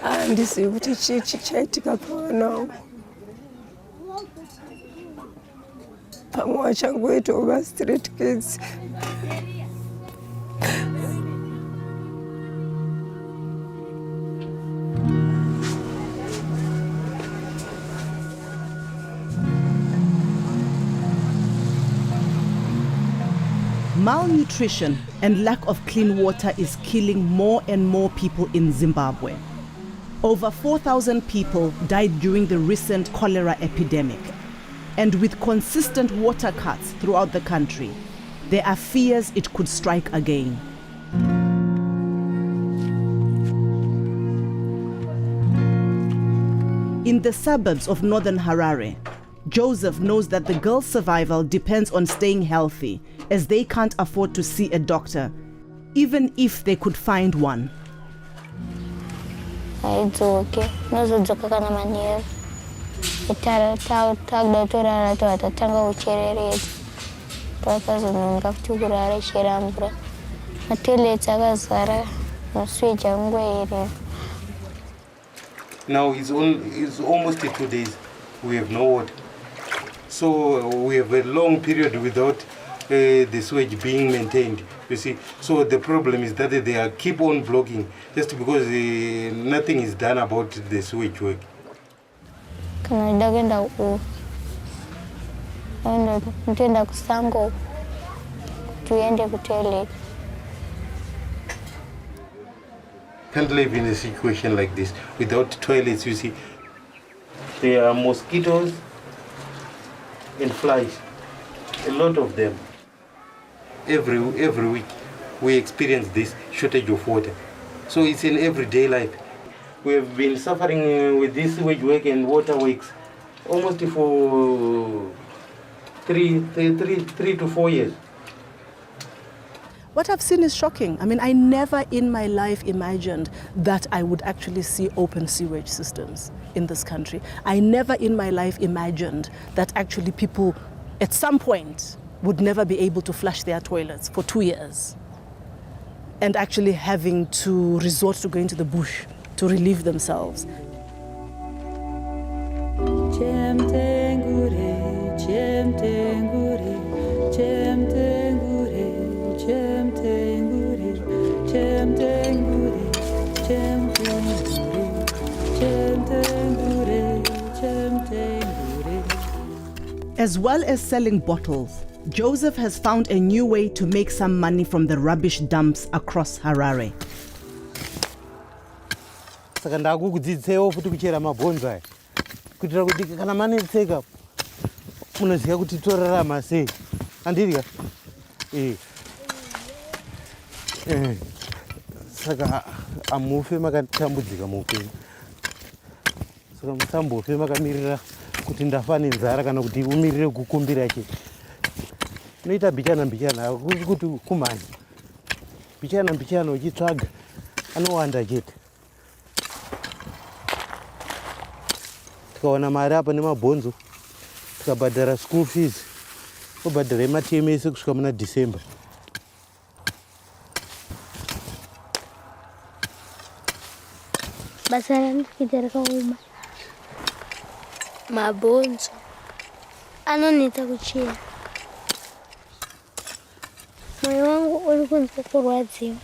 Handizivi kuti chii chichaitika pavana vangu. Pamwe vachangoitawo va-street kids. Malnutrition and lack of clean water is killing more and more people in Zimbabwe. Over 4,000 people died during the recent cholera epidemic. And with consistent water cuts throughout the country, there are fears it could strike again. In the suburbs of northern Harare, Joseph knows that the girl's survival depends on staying healthy, as they can't afford to see a doctor, even if they could find one. It's okay. Nozodzoka kana manheru. Takuda kutorara tatanga kuchereredza. Pakazononga kuti kurara chera mvura. Matoilets akazara, maswitch angoerera. Now it's almost 2 days we have no water. So we have a long period without the sewage being maintained, you see. So the problem is that they are keep on blocking just because nothing is done about the sewage work. Kana ndagenda ku ndenda kusango tuende ku toilet. Can't live in a situation like this without toilets, you see. There are mosquitoes and flies, a lot of them. Every week we experience this shortage of water. So it's in everyday life. We have been suffering with this sewage work and water works almost for 3 to 4 years. What I've seen is shocking. I mean, I never in my life imagined that I would actually see open sewage systems in this country. I never in my life imagined that actually people at some point would never be able to flush their toilets for 2 years and actually having to resort to going to the bush to relieve themselves. As well as selling bottles, Joseph has found a new way to make some money from the rubbish dumps across Harare. Saka ndakukudzidzisewo futi kuchera mabhonzo aya kuitira kuti kana manetseka munoziva kuti torarama sei. Andirya saka amufe makatambudzika muupenyu, saka musambofe makamirira kuti ndafa nenzara kana kuti umirire kukumbira che. Unoita mbichana hakusi kuti kumhanya, mbichana uchitsvaga anowanda chete. Tikawana mari apa nemabhonzo tikabhadhara school fees, tobhadhara matemu ese kusvika muna December. Basa rangu kuita rakaoma. Mabhonzo anoneta kuchera. Moyo wangu uri kunze kurwadziwa.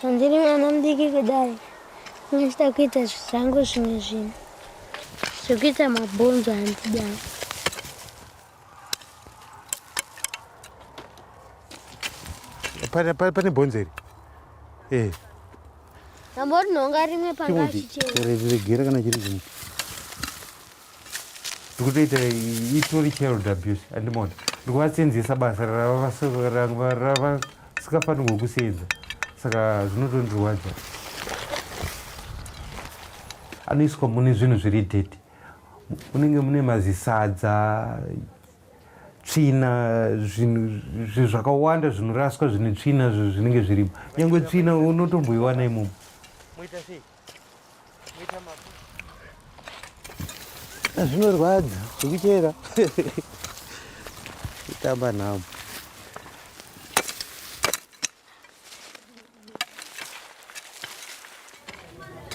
Zvandiri mwana mudiki kudai, ndinochida kuita zvangu zvimwe zvinhu. Zvekuita mabhonzo handidai. Pane bhonzo iri? Nambori nhonga rimwe panga achichera. Regera kana chiri zvimwe. Ndikutoita itori child abuse andimona. Ndikuvatsenzesa basa ravasikafanirwa kusenza, saka zvinotondirwadza. Anoiswa mune zvinhu zviri dheti, munenge mune mazisadza, tsvina, zvinhu zvakawanda zvinoraswa zvine tsvina zvinenge zvirimo. Nyangwe tsvina unotomboiwana imomo. Zvinorwadza zvekuchera. Kutamba nhamo.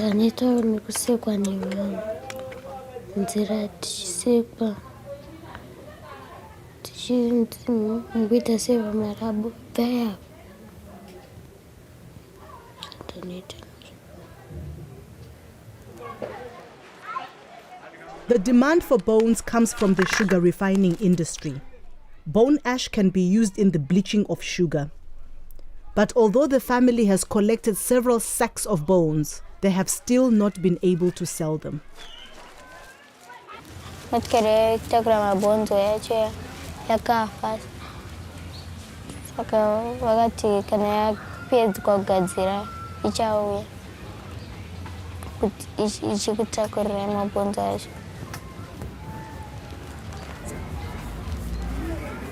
Taneta nikusekwa nevanhu nzira tichisekwa tichikuita sevamarabu bhaya taneta. The demand for bones comes from the sugar refining industry. Bone ash can be used in the bleaching of sugar. But although the family has collected several sacks of bones, they have still not been able to sell them.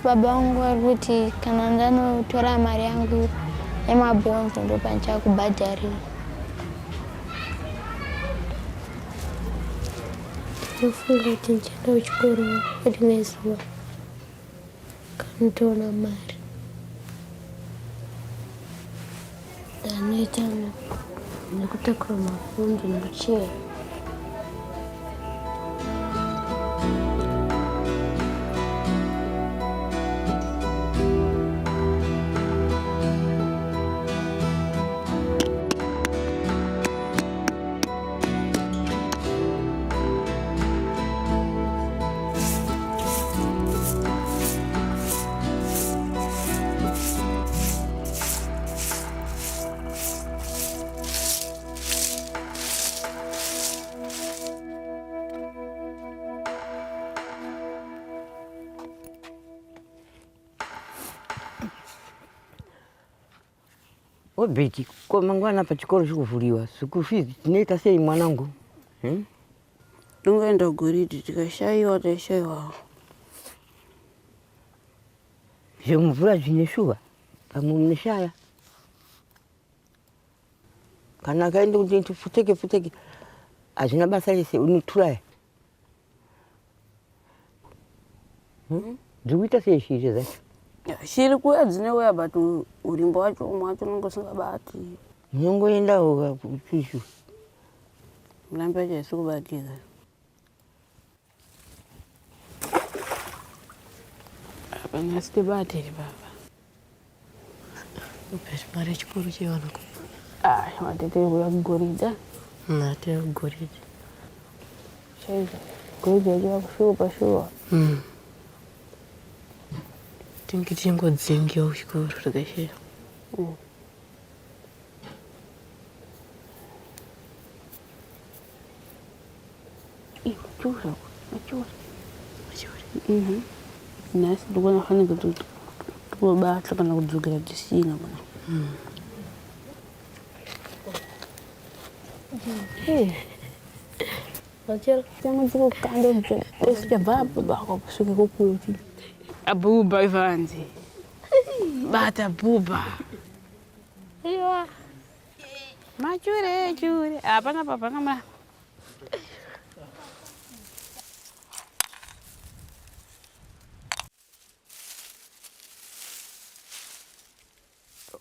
Baba wangu alikuti kana ndanotora mari yangu yemabhonzo ndo panchakubhadharira. Ndofunga kuti ndichaenda kuchikoro rimwe zuva kandotoona mari. Ndanoita nekutakura mabhonzo ndochera. Obeti, koma ngwana pa chikoro chikuvuliwa. School fees tinoita sei mwanangu? Tungaenda goridi tikashaiwa taishaiwa. Zvemvura zvineshuva pamwe muneshaya. Kana kaenda kuti futeke hazvina basa rese unoturaya. Dzikuita sei shiri zvacho? Shiri kuya dzineuya but urimbo wacho mwacho nongosingabati. Munongoendawo kupishu. Mulambe acho haisikubatira. Apana sitibatiri baba. Upesi mari chikuru chiwana ku. Matete kuya kugorida. Nate kugorida. Chaiza. Gorida yacho kushupa. Tingodzingiwa kuchikoro takashira. Machura. Nasi ndikona fana kuti tobata kana kudzokera tisina bwana. Wachera kama tuko kando nje. Sijababa baba kusuka kokuti. Abuba Ivanzi. Bata buba. Iyo. Machure. Apana papa kama.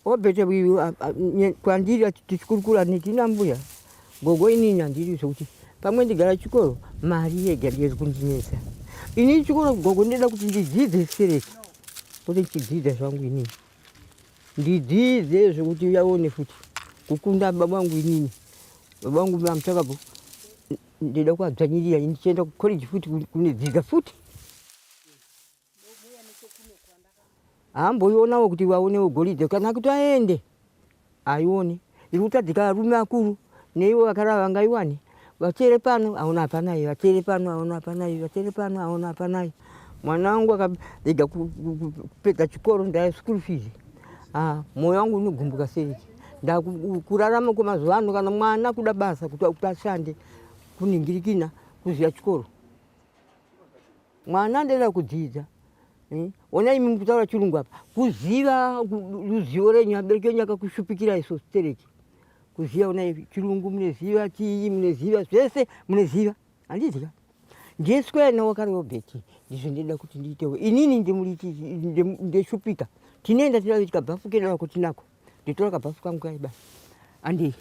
Obete kwandiri tichikurukura netina mbuya. Gogo inini andiri zvokuti pamwe ndigara chikoro mari yega ndiye kundinesa. Ini chikoro gogo ndida kuti ndidzidze sereki. Kuti chidzidza zvangu inini. Ndidzidze zvokuti uyaone futi kukunda baba wangu inini. Baba wangu mamtsvakapo ndida kuadzvanyirira ndichienda kucollege futi kunodzidza futi. Hamboionawo kuti vaonewo goridhe kana kuti aende aione iri kutadzika arume akuru neivo vakarava vangaiwane vachere pano aona hapanai vachere pano aona hapanai vachere pano aona hapanai. Mwana wangu akadega kupedza chikoro ndaya school fees mwoyo wangu unogumbuka sereki ndakurarama kwemazuva ano kana mwana kuda basa kuti ashande kuningirikina kuziya chikoro mwana ndoda kudzidza. Ona imi mukutaura chirungu apa kuziva ruzivo renyu abereki enyu akakushupikira iso stereki kuziva ona chirungu muneziva chii muneziva zvese muneziva handizika ndiyeswera nawo kare Robert ndizvo ndinoda kuti ndiitewo inini ndeshupika tinoenda tinoda kuti kabhafu kendaa kuti nako nditora kabhafu kangu kai basi handii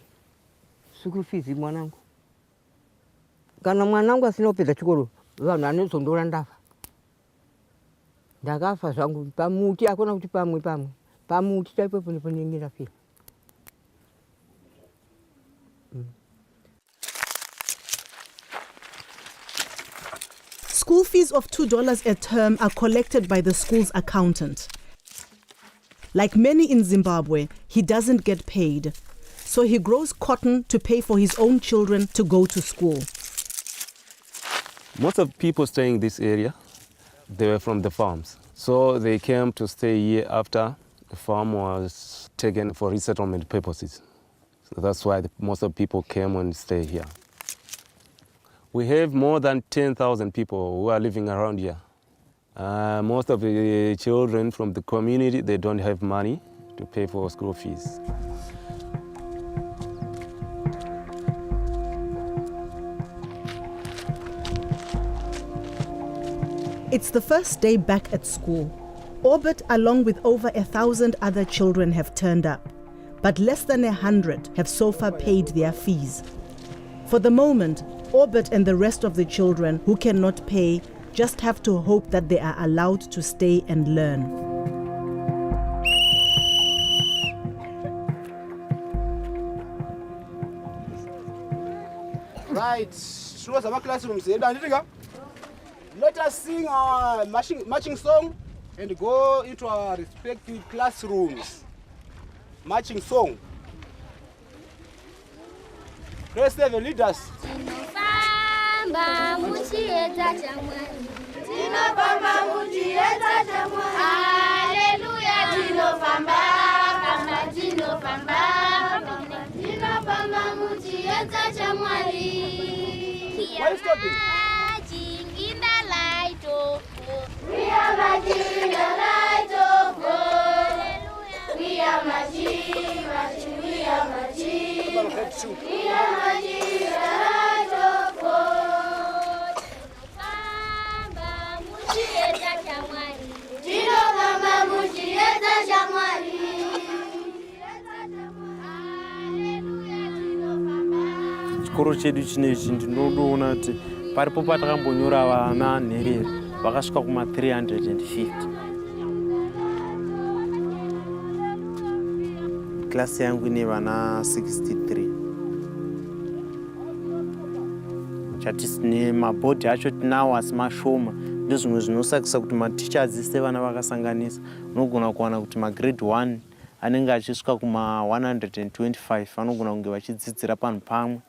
school fees mwanangu. Kana mwanangu asina kupedza chikoro, vanhu vanozondora ndafa. Ndakafa zvangu pamuti, akona kuti pamwe. Pamuti chaipo ponengera fira. School fees of $2 a term are collected by the school's accountant. Like many in Zimbabwe, he doesn't get paid, so he grows cotton to pay for his own children to go to school. Most of the people staying in this area, they were from the farms. So they came to stay here after the farm was taken for resettlement purposes. So that's why most of the people came and stay here. We have more than 10,000 people who are living around here. Most of the children from the community, they don't have money to pay for school fees. It's the first day back at school. Orbit, along with over 1,000 other children, have turned up, but less than 100 have so far paid their fees. For the moment, Orbit and the rest of the children who cannot pay just have to hope that they are allowed to stay and learn. Right, show us our classrooms. Let us sing our marching song and go into our respective classrooms. Marching song. Praise the leaders. Why is stopping? We are marching in the light of God. We are marching, we are marching. We are marching in the light of God. Chikoro chedu chinechi ndinoona kuti paripo patakambonyora vana nherera vakasvika kuma 350. Klasi yangu ine vana 63. Chatisine mabhodhi acho tinawo asi mashoma. Ndozvimwe zvinosakisa kuti maticha adzise vana vakasanganisa. Unogona kuwana kuti magrade 1 anenge achisvika kuma 125 anogona kunge vachidzidzira panhu pamwe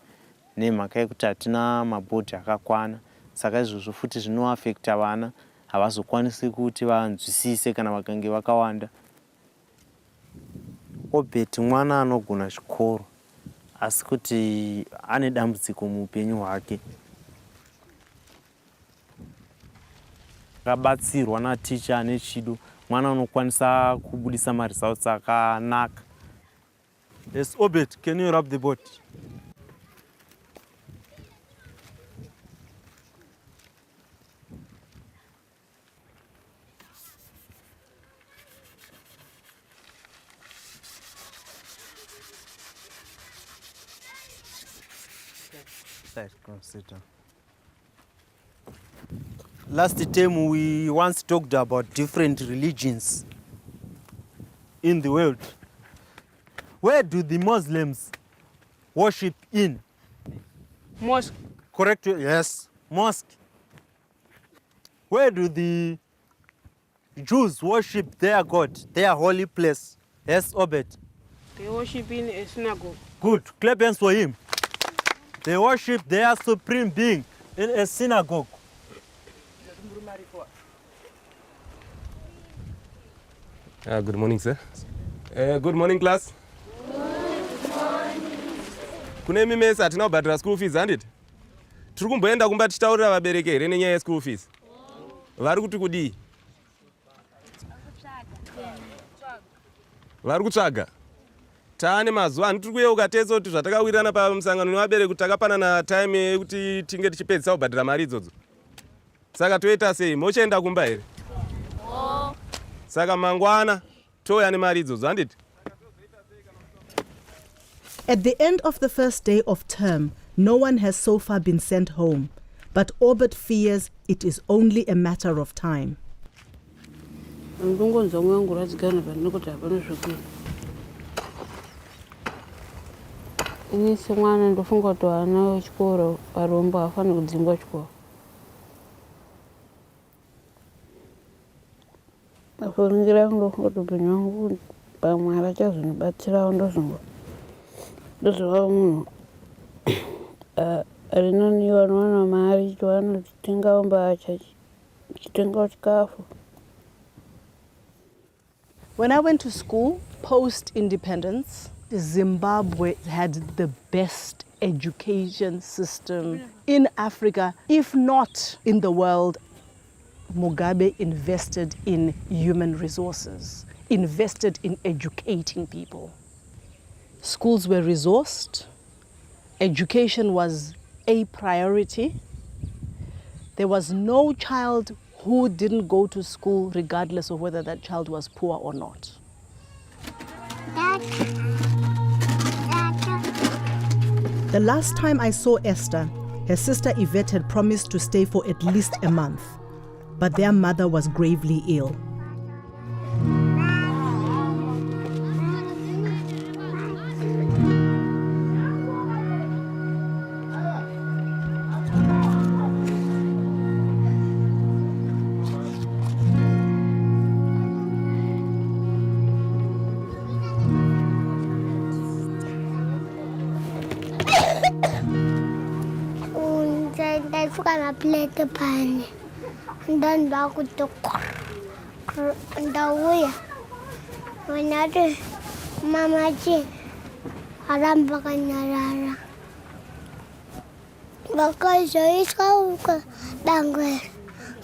nemhaka yekuti hatina mabhodhi akakwana. Saka izvozvo futi zvinoafekta vana, havazokwanisi kuti vanzwisise kana vakange vakawanda. Obeti mwana anogona chikoro, asi kuti ane dambudziko muupenyu hwake. Akabatsirwa naticha ane chido, mwana unokwanisa kubudisa maresults akanaka. Yes, Obet, can you rub the boat? Sit down. Last time we once talked about different religions in the world. Where do the Muslims worship in? Mosque. Correct? Yes, mosque. Where do the Jews worship their God, their holy place? Yes, Obed. They worship in a synagogue. Good. Clap hands for him. They worship their supreme being in a synagogue. Good morning, sir. Good morning, class. Good morning. Kune mimesa atina kubhadhira school fees, handit? Tiri kumboenda kumba tichitaurira vabereki here nenyaya ye-school fees. Vari kuti kudii? Vari kutsvaga. Taane mazuva ano tiri kuyeuka tese kuti zvatakawirirana pamusangano nevabereki kuti takapanana time yekuti tinge tichipedzisa kubhadhira mari idzodzo. Saka toita sei? Mochaenda kumba here? Saka mangwana touya nemari idzodzo, handiti? At the end of the first day of term, no one has so far been sent home, but Orbit fears it is only a matter of time. Inisi mwana ndofunga kuti vana vechikoro varombo havafaniri kudzingwa chikoro. Pakuringira ndofunga kuti upenyu hwangu pamwe harachazondibatsirawo ndozova munhu rinoniwa nowana mari chiwanotengawo mbacha chitengawo chikafu. When I went to school post-independence, Zimbabwe had the best education system in Africa, if not in the world. Mugabe invested in human resources, invested in educating people. Schools were resourced, education was a priority. There was no child who didn't go to school regardless of whether that child was poor or not. The last time I saw Esther, her sister Yvette had promised to stay for at least a month, but their mother was gravely ill. Plate pani dan baku tukar ndauya wanade mama ji haram bakanyarara baka joiska ka dangwe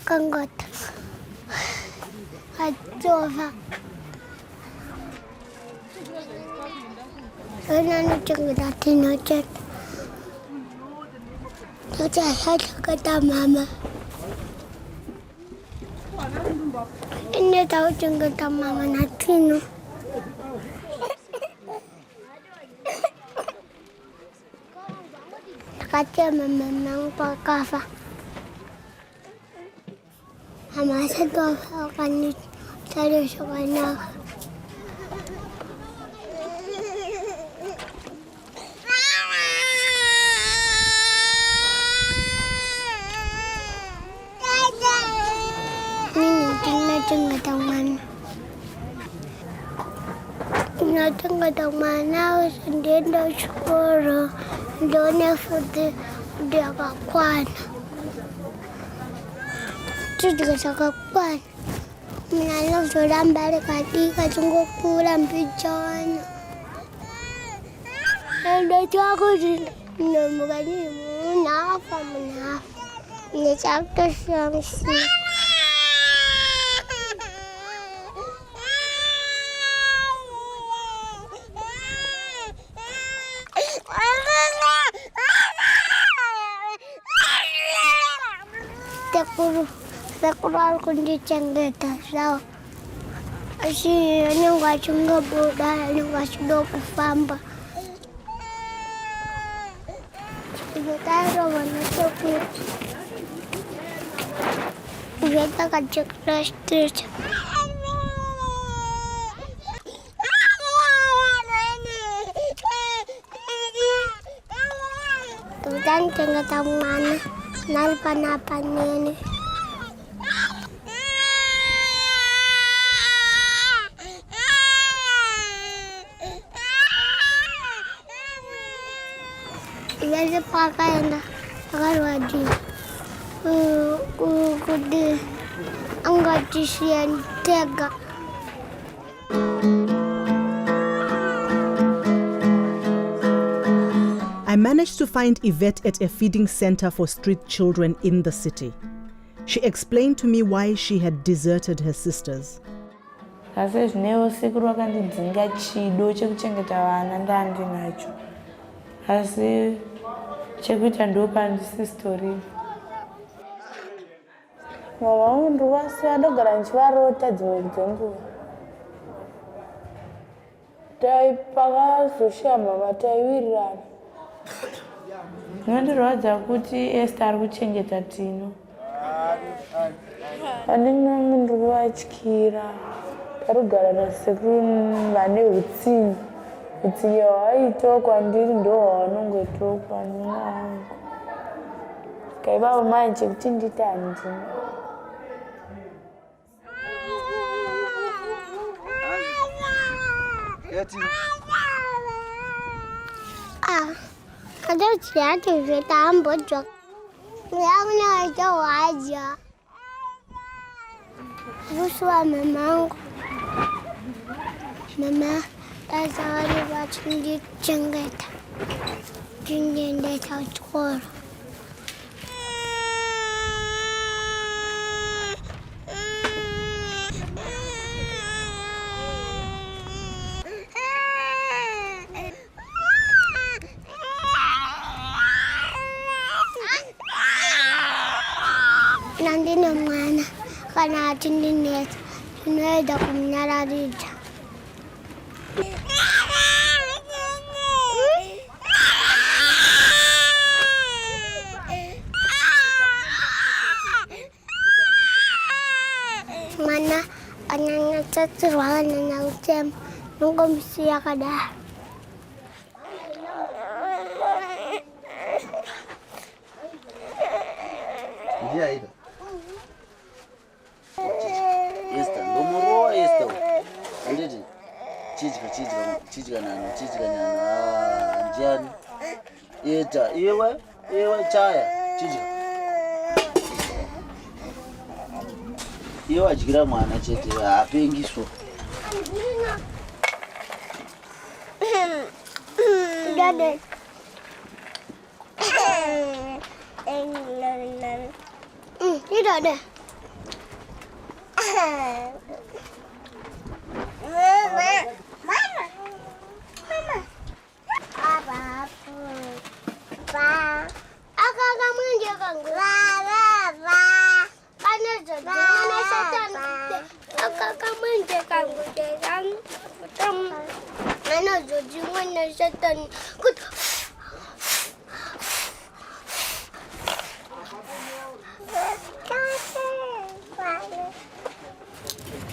kangot atova ana chungda tinochet saya kata mama. Ini tahu kata mama Natino. Kata mama memang pakava. Mama saya akan cari sekolah. Nggak mana sendiri dah syukur doanya dia kakuan itu juga kakuan menalau sudah balik hati kacung pulang pijan ada tu aku bukan ini menaf ini cakap sangsi. Sekolah kunci cenggeta sao asi yang wajib nggak boda yang wajib doa pamba kita rawan itu kita kacak terus tuhan cenggeta mana nalpan ini. Biasa pakai agar wajib, kudu angkat isian tega. I managed to find Yvette at a feeding center for street children in the city. She explained to me why she had deserted her sisters. Asi zvineo siku rakandidzinga chido chekuchengeta vana ndandinacho. Asi chekuita ndopandisi story. Mama wangu wasi adogara nchivarota dzimwe dzenguva. Pakazoshamba taiwirirana. Nondirwadza kuti Esther ari kuchengeta Tino. Handina munhu kuvatyira. Tarigara nasekuru vane hutsinye. Hutsinye hwaitoa kwandiri ndo hwavanongotoa nuna wangu. Kaivavo manje kuti nditani Tino. Kada uchiati vyetambo jok. Yangu na waja. Busu wa mamangu. Mama, tazawadi wachindi chengeta. Chingendeta uchukoro. Nandina mwana kana atindineta tunoeda kumnyararija. Mwana anyanya tsatsirwa anyanya utema nongomsiya kada. Dia ida. Esther, nomoro Esther. Anditi. Chijika nani. Njani. Eta, ewe chaya. Chijika. Iwe ajikira mwana chete apengiswa. Dade. Dade.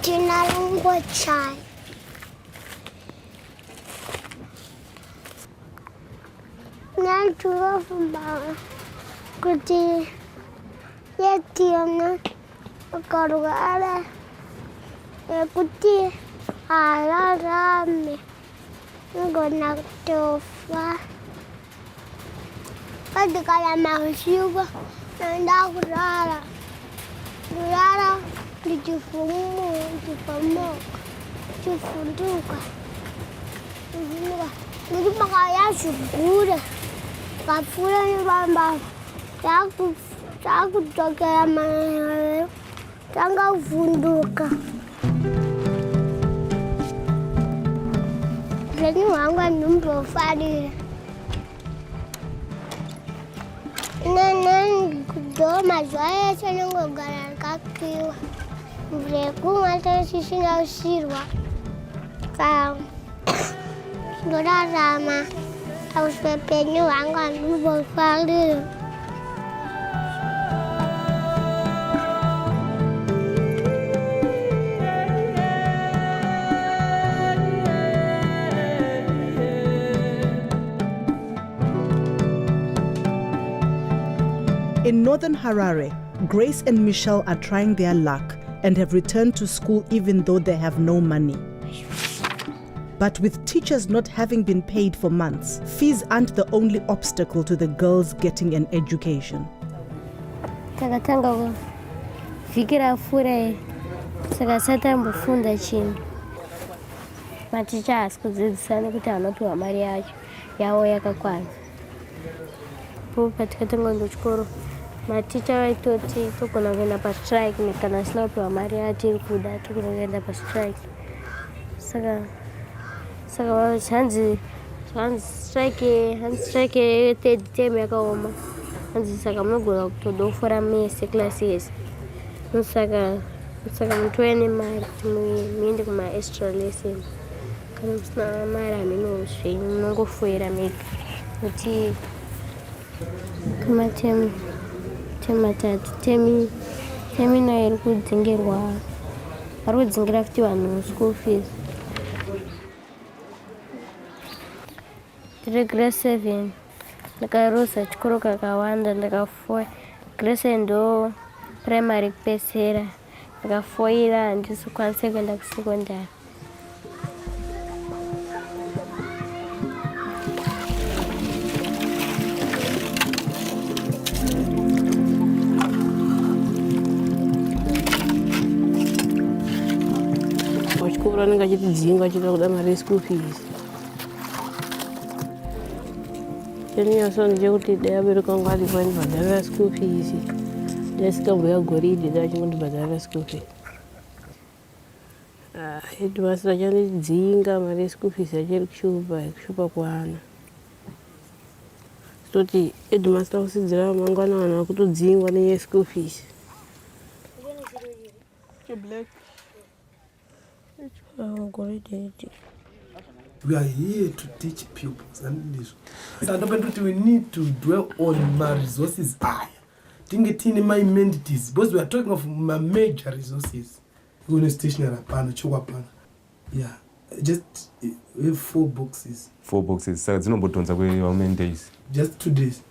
Tinalungwa chai. Natural fumba. Kuti yetiana karugara. Kuti alarame. Ngona tofa. Adikala maushuba. Nanda kurara. Kurara. Dijifamoka. Difunduka. Nilipakaya shugura. Kafura ni bamba. Takutokea maneno. Tanga ufunduka. Rani wangu numbo fadile. Nana kudoma zoe chanongo garakakiwa. Breku mata sisi na usirwa. Ka Dora rama. Taus pepeni wangu numbo fadile. In northern Harare, Grace and Michelle are trying their luck and have returned to school even though they have no money. But with teachers not having been paid for months, fees aren't the only obstacle to the girls getting an education. Takatanga fikira fure sakasata mbufunda chini. Maticha asikudzidzisana kuti anopiwa mari yacho yawo yakakwana. Patikati ngondo chikoro maticha vaitoti togona kuenda pastrike kana asina kupiwa mari yatiri kuda togona kuenda pastrike. Saka hanzi strike third term yakaoma. Hanzi saka munogona kutodofora mese class yese. Saka mutoene mari muende kuma extra lesson kana musina mari hamino zvenyu munongofoira mega kuti kamatemu tematatu temino iri kudzingira futi vanhu school fees. Tiri grade 7 ndakarosa chikoro kakawanda ndakafoira. Grade 7 ndo primary kupedzisira ndakafoira handisi kwanise kuenda kusekondari. Wachikoro anenge achitidzinga achida kuda mari yeschool fees. Chenyaso ndechekuti dai abereki angu aripo andibhadharira school fees ndaisikambouya goridhe dai achingondibhadharira school fees. Headmaster achandidzinga mari yeschool fees achiri kushupa kuana. Toti headmaster kusidzira mangwana vanhu vakutodzingwa nenyaya yeschool fees. We are here to teach pupils and this. So we need to dwell on my resources. My amenities. Because we are talking of my major resources. We're going to stationary pan. Yeah. Just we have 4 boxes. 4 boxes. So it's not about how many days? Just 2 days.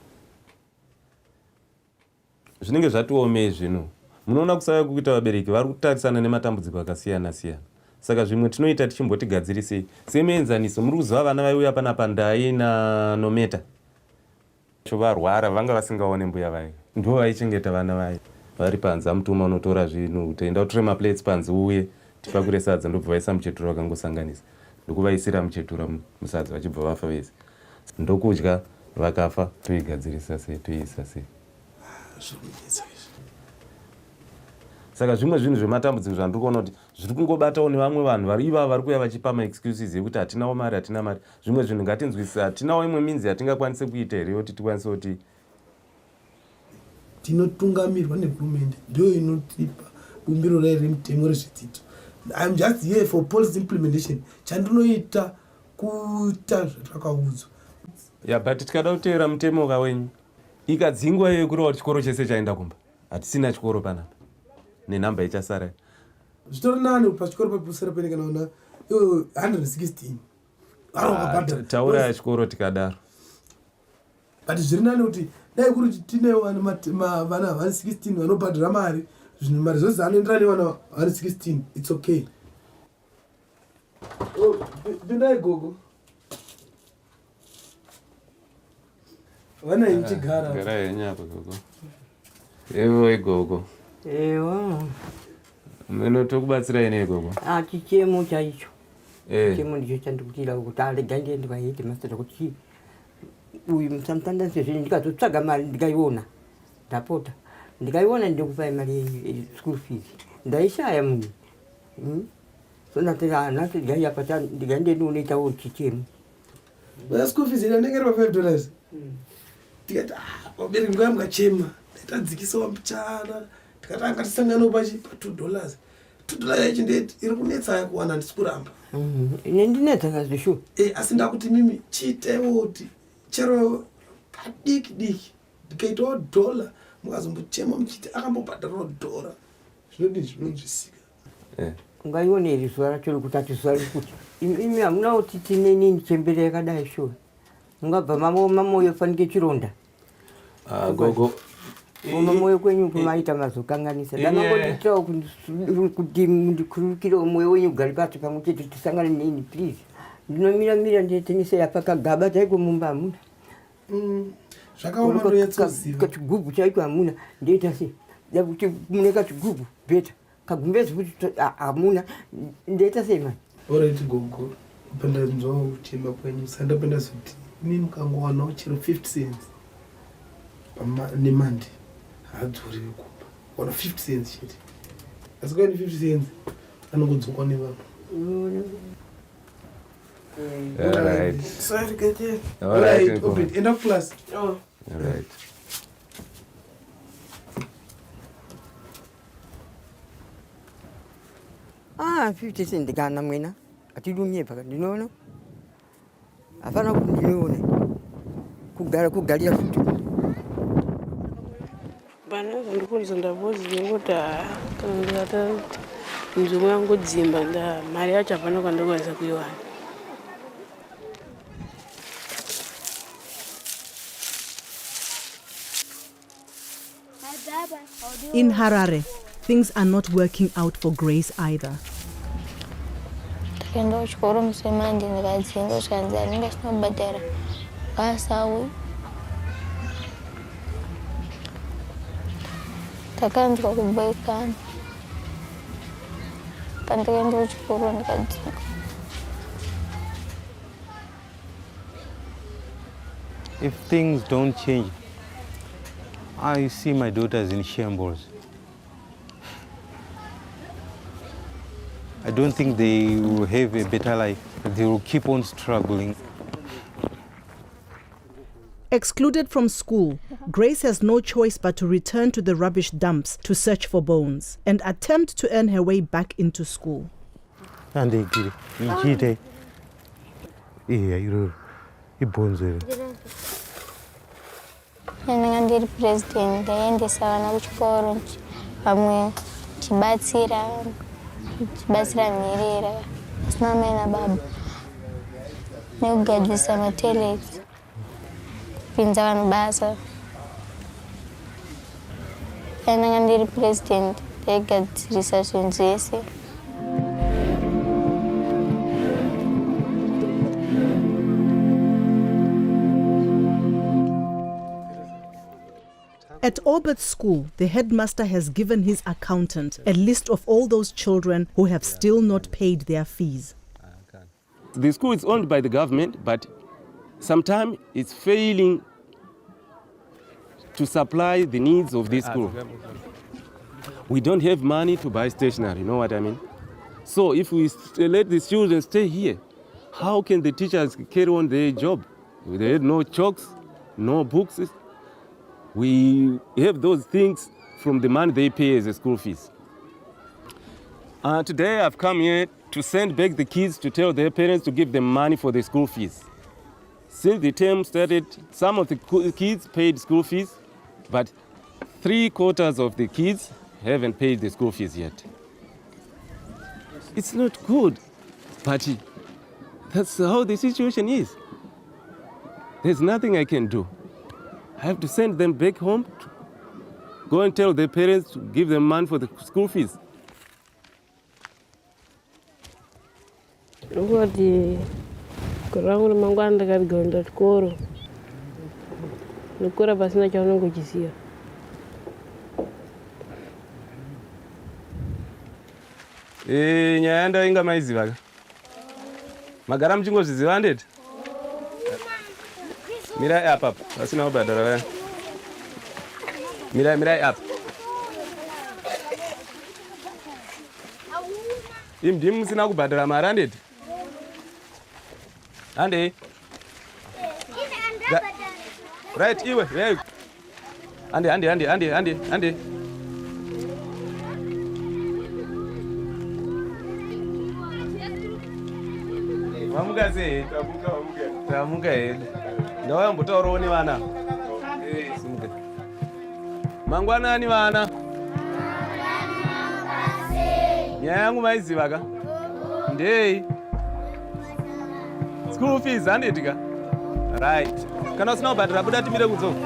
Zvinenge zvatiomei zvino. Munoona kusaya kuita vabereki vari kutarisana nematambudziko akasiyana siyana. Saka zvimwe tinoita tichimbotigadzirisei semuenzaniso. Muri kuziva vana vaiuya panapa Ndai naNometa varwara vanga vasingaone mbuya vai ndo vaichengeta vana vai vari panze. Mutuma unotora zvinhu utaenda kutora maplates panze uye tipakure sadza ndobva vaisa muchetura wakangosanganisa ndokuvaisira muchetura musadza vachibva vafa vese. Ndokudya vakafa toigadzirisa sei toiisa sei. Saka zvimwe zvinhu zvematambudziko zvandiri kuona kuti zviri kungobatawo nevamwe vanhu vari ivava vari kuuya vachipa maexcuses ekuti hatinawo mari. Zvimwe zvinhu ngatinzwisisa, hatinawo imwe minzi yatingakwanise kuita here kuti tikwanise kuti tinotungamirwa nehurumende ndio inotipa bumbiro rayo remutemo rezvedzidzo. I'm just here for policy implementation. Chandinoita kuita zvatakaudzwa. But tikada kuteera mutemo wenyu ikadzingwa iyoyo kureva chikoro chese chaenda kumba hatisina chikoro panapa nenhamba ichasara. Zvitori nani pachikoro papusira pene kana una 116 taura yachikoro tikadaro. But zviri nani kuti dai kuri tine vana 116 vanobhadhira mari zvinhu mari zvose anoenderana nevana 116 it's okay. Pindai gogo vana ichigara gara yenyu apa gogo. Evo igogo. Ewa. Meno tokubatsirai nei gogo? Chichemo chaicho. Chichemo ndicho chandikutira kuti alega ndiende kwaHeadmaster kuti uyu musamutanda sezvo ndikatotsvaga mari ndikaiona ndapota ndikaiona ndikupai mari yeschool fees ndaishaya munhu. So nati ndikaiapata ndikaende ndinoitawo chichemo. School fees inandengera $5. Tikati vabereki nguva mukachema tadzikisawo mbichana tikatanga tisanganawo pa $2. $2 yacho ndeti iri kunetsa kuwana handisi kuramba. Ine ndinetsa kazvishuwa. Asi ndakuti mimi chiitewo kuti chero kadiki diki ndikaitawo $1 mukazombochema muchiti akambobhadharawo $1 zvinodii zvinonzwisika. Ungaione iri zuva racho rokutati zuva rekuti imi hamuna kuti tine nini chembere yakadai shuwa mungabva mamoyo fanike chironda. Gogo mamoyo kwenyu kumaita mazokanganisa ndamangoditawo kuti ndikurukire mwoyo wenyu ugari pasi pamwe chete tisangane neni please. Ndinomiramira nditengesera pakagaba chaiko mumba hamuna. Zvakaoma ndoyatsoziva. Kachigubhu chaiko hamuna ndoita sei dakuti mune kachigubhu bheta kagumbezi kuti hamuna ndoita sei mani. Alright gogo panda nzwawo kuchema kwenyu sandapenda kuti mimi mukangowanawo chero 50 cents nemandi hadzori kupa wana 50 cents chete asi kwaini 50 cents anongodzokwa nevanhu. Alright. Sorry kete. Alright. Open end of class. Alright. Ah 50 cents kana mwena atidumye paka ndinoona hapana kuti ndinoona kugarira futi Panazvo ndikuudza ndavozviye kuti kana ndikata nzvimbo yangu dzimba mari yacho hapana kwandikwanisa kuiwana. In Harare, things are not working out for Grace either. Ndakaenda kuchikoro musemandi ndikadzinga zvikanzi handinge ndinobhadhara basawi. Ndakanzwa kuboekana pandakaenda kuchikoro ndikadzinga. If things don't change, I see my daughters in shambles. I don't think they will have a better life. They will keep on struggling. Excluded from school, Grace has no choice but to return to the rubbish dumps to search for bones and attempt to earn her way back into school. Ndanga ndiri president ndaendesa vana kuchikoro vamwe chibatsira nherera asina mai nababa nekugadzisa matoilets kupinza vanhu basa. Ndanga ndiri president ndaigadzirisa zvinhu zvese. At Orbit School, the headmaster has given his accountant a list of all those children who have still not paid their fees. The school is owned by the government, but sometimes it's failing to supply the needs of this school. We don't have money to buy stationery, you know what I mean? So if we let the children stay here, how can the teachers carry on their job? They had no chalks, no books. We have those things from the money they pay as a school fees. Today I've come here to send back the kids to tell their parents to give them money for the school fees. Since the term started, some of the kids paid school fees, but 3/4 of the kids haven't paid the school fees yet. It's not good, but that's how the situation is. There's nothing I can do. I have to send them back home, to go and tell their parents to give them money for the school fees. Ngoti kurangu ramangwana ndakagenda chikoro nekura pasina chaunongochiziva. Nyaya ndainga maiziva ka magara muchingozviziva handeti mirai apa pasina kubhadhara vaya mirai apa imdi musina kubhadhara mari handeti hande right iwe hande vamuka sei tamuka hedu ndawayambotaurawo nevana simuka mangwanani vana nyaya yangu maiziva ka ndei school fees handeti ka right kana usina kubhadhara buda timire kudzoka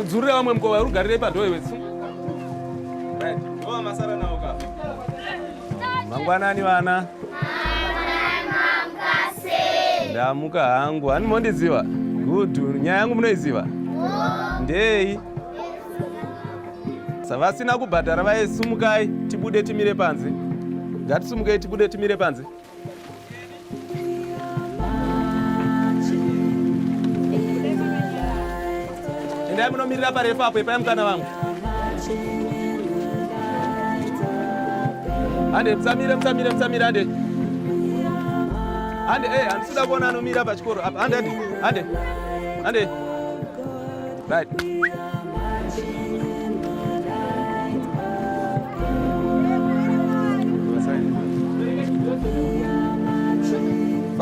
dzurira vamwe mukova urugarire padhoo iwe right ndova masara nawo ka mangwanani vana ndamuka hangu hanimondiziva good nyaya yangu munoiziva ndei savasina kubhadhara vaisumukai tibude timire panze ngatisumukei tibude timire panze endai munomirira parefu apo ipai mukana vangu hande musamire hande handisida kuona anomira pachikoro apa hande right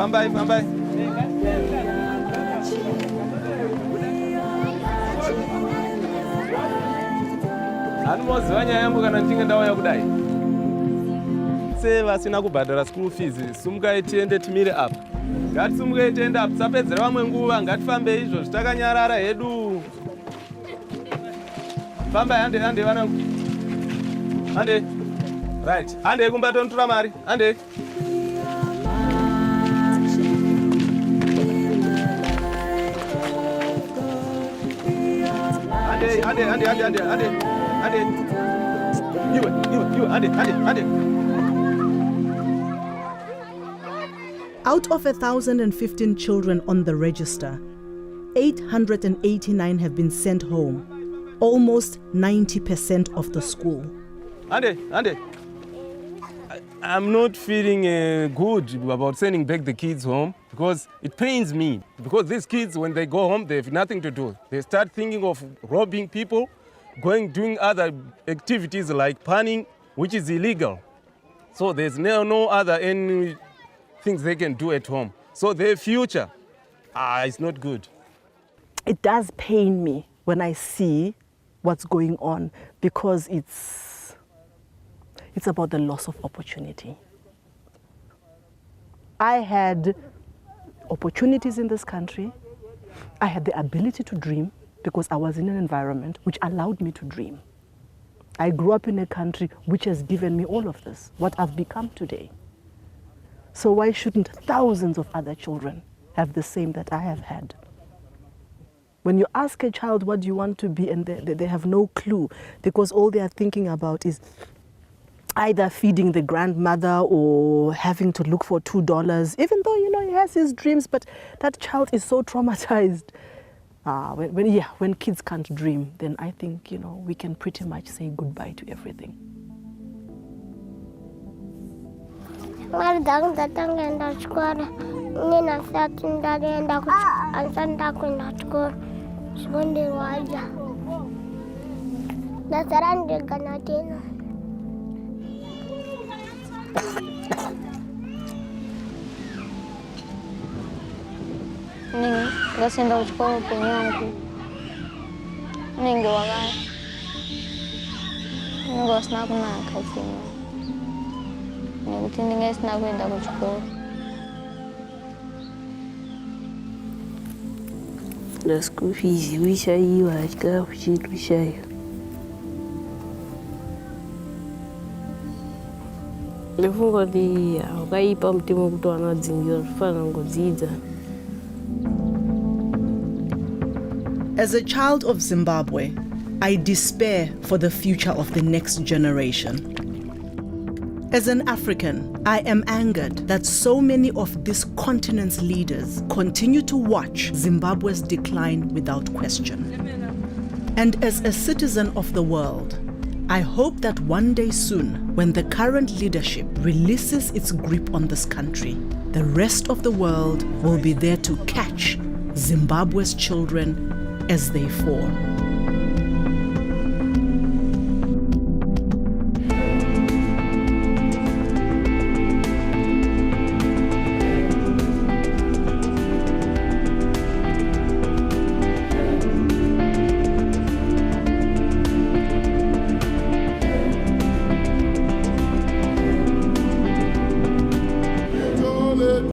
Fambai, fambai. Anomoziva nyaya yangu kana ndichinge ndauya kudai. Sevasina kubhadhara school fees, sumukai tiende timire apa. Ngatisumukai tiende apa, tisapedzera vamwe nguva, ngatifambe izvozvo takanyarara hedu. Fambai, hande vanangu. Hande. Right. Hande kumbatontora mari. Hande. Out of 1,015 children on the register, 889 have been sent home, almost 90% of the school. Ande. I'm not feeling good about sending back the kids home because it pains me. Because these kids, when they go home, they have nothing to do. They start thinking of robbing people, doing other activities like panning, which is illegal. So there's no other any things they can do at home. So their future, it's not good. It does pain me when I see what's going on because it's about the loss of opportunity. I had opportunities in this country. I had the ability to dream because I was in an environment which allowed me to dream. I grew up in a country which has given me all of this, what I've become today. So why shouldn't thousands of other children have the same that I have had? When you ask a child what do you want to be, and they have no clue because all they are thinking about is either feeding the grandmother or having to look for $2, even though, he has his dreams, but that child is so traumatized. When kids can't dream, then I think, we can pretty much say goodbye to everything. Ngasenda kuchikora upenyu wangu unenge wasina kunaka chino nekuti ndinge isina kuenda kuchikora. The school fees wishaiwa chikafu chedu shayo. Ndifunga kuti wakaipa mutemo kuti vana vadzingira zvifanira kungodzidza. As a child of Zimbabwe, I despair for the future of the next generation. As an African, I am angered that so many of this continent's leaders continue to watch Zimbabwe's decline without question. And as a citizen of the world, I hope that one day soon, when the current leadership releases its grip on this country, the rest of the world will be there to catch Zimbabwe's children as they fall.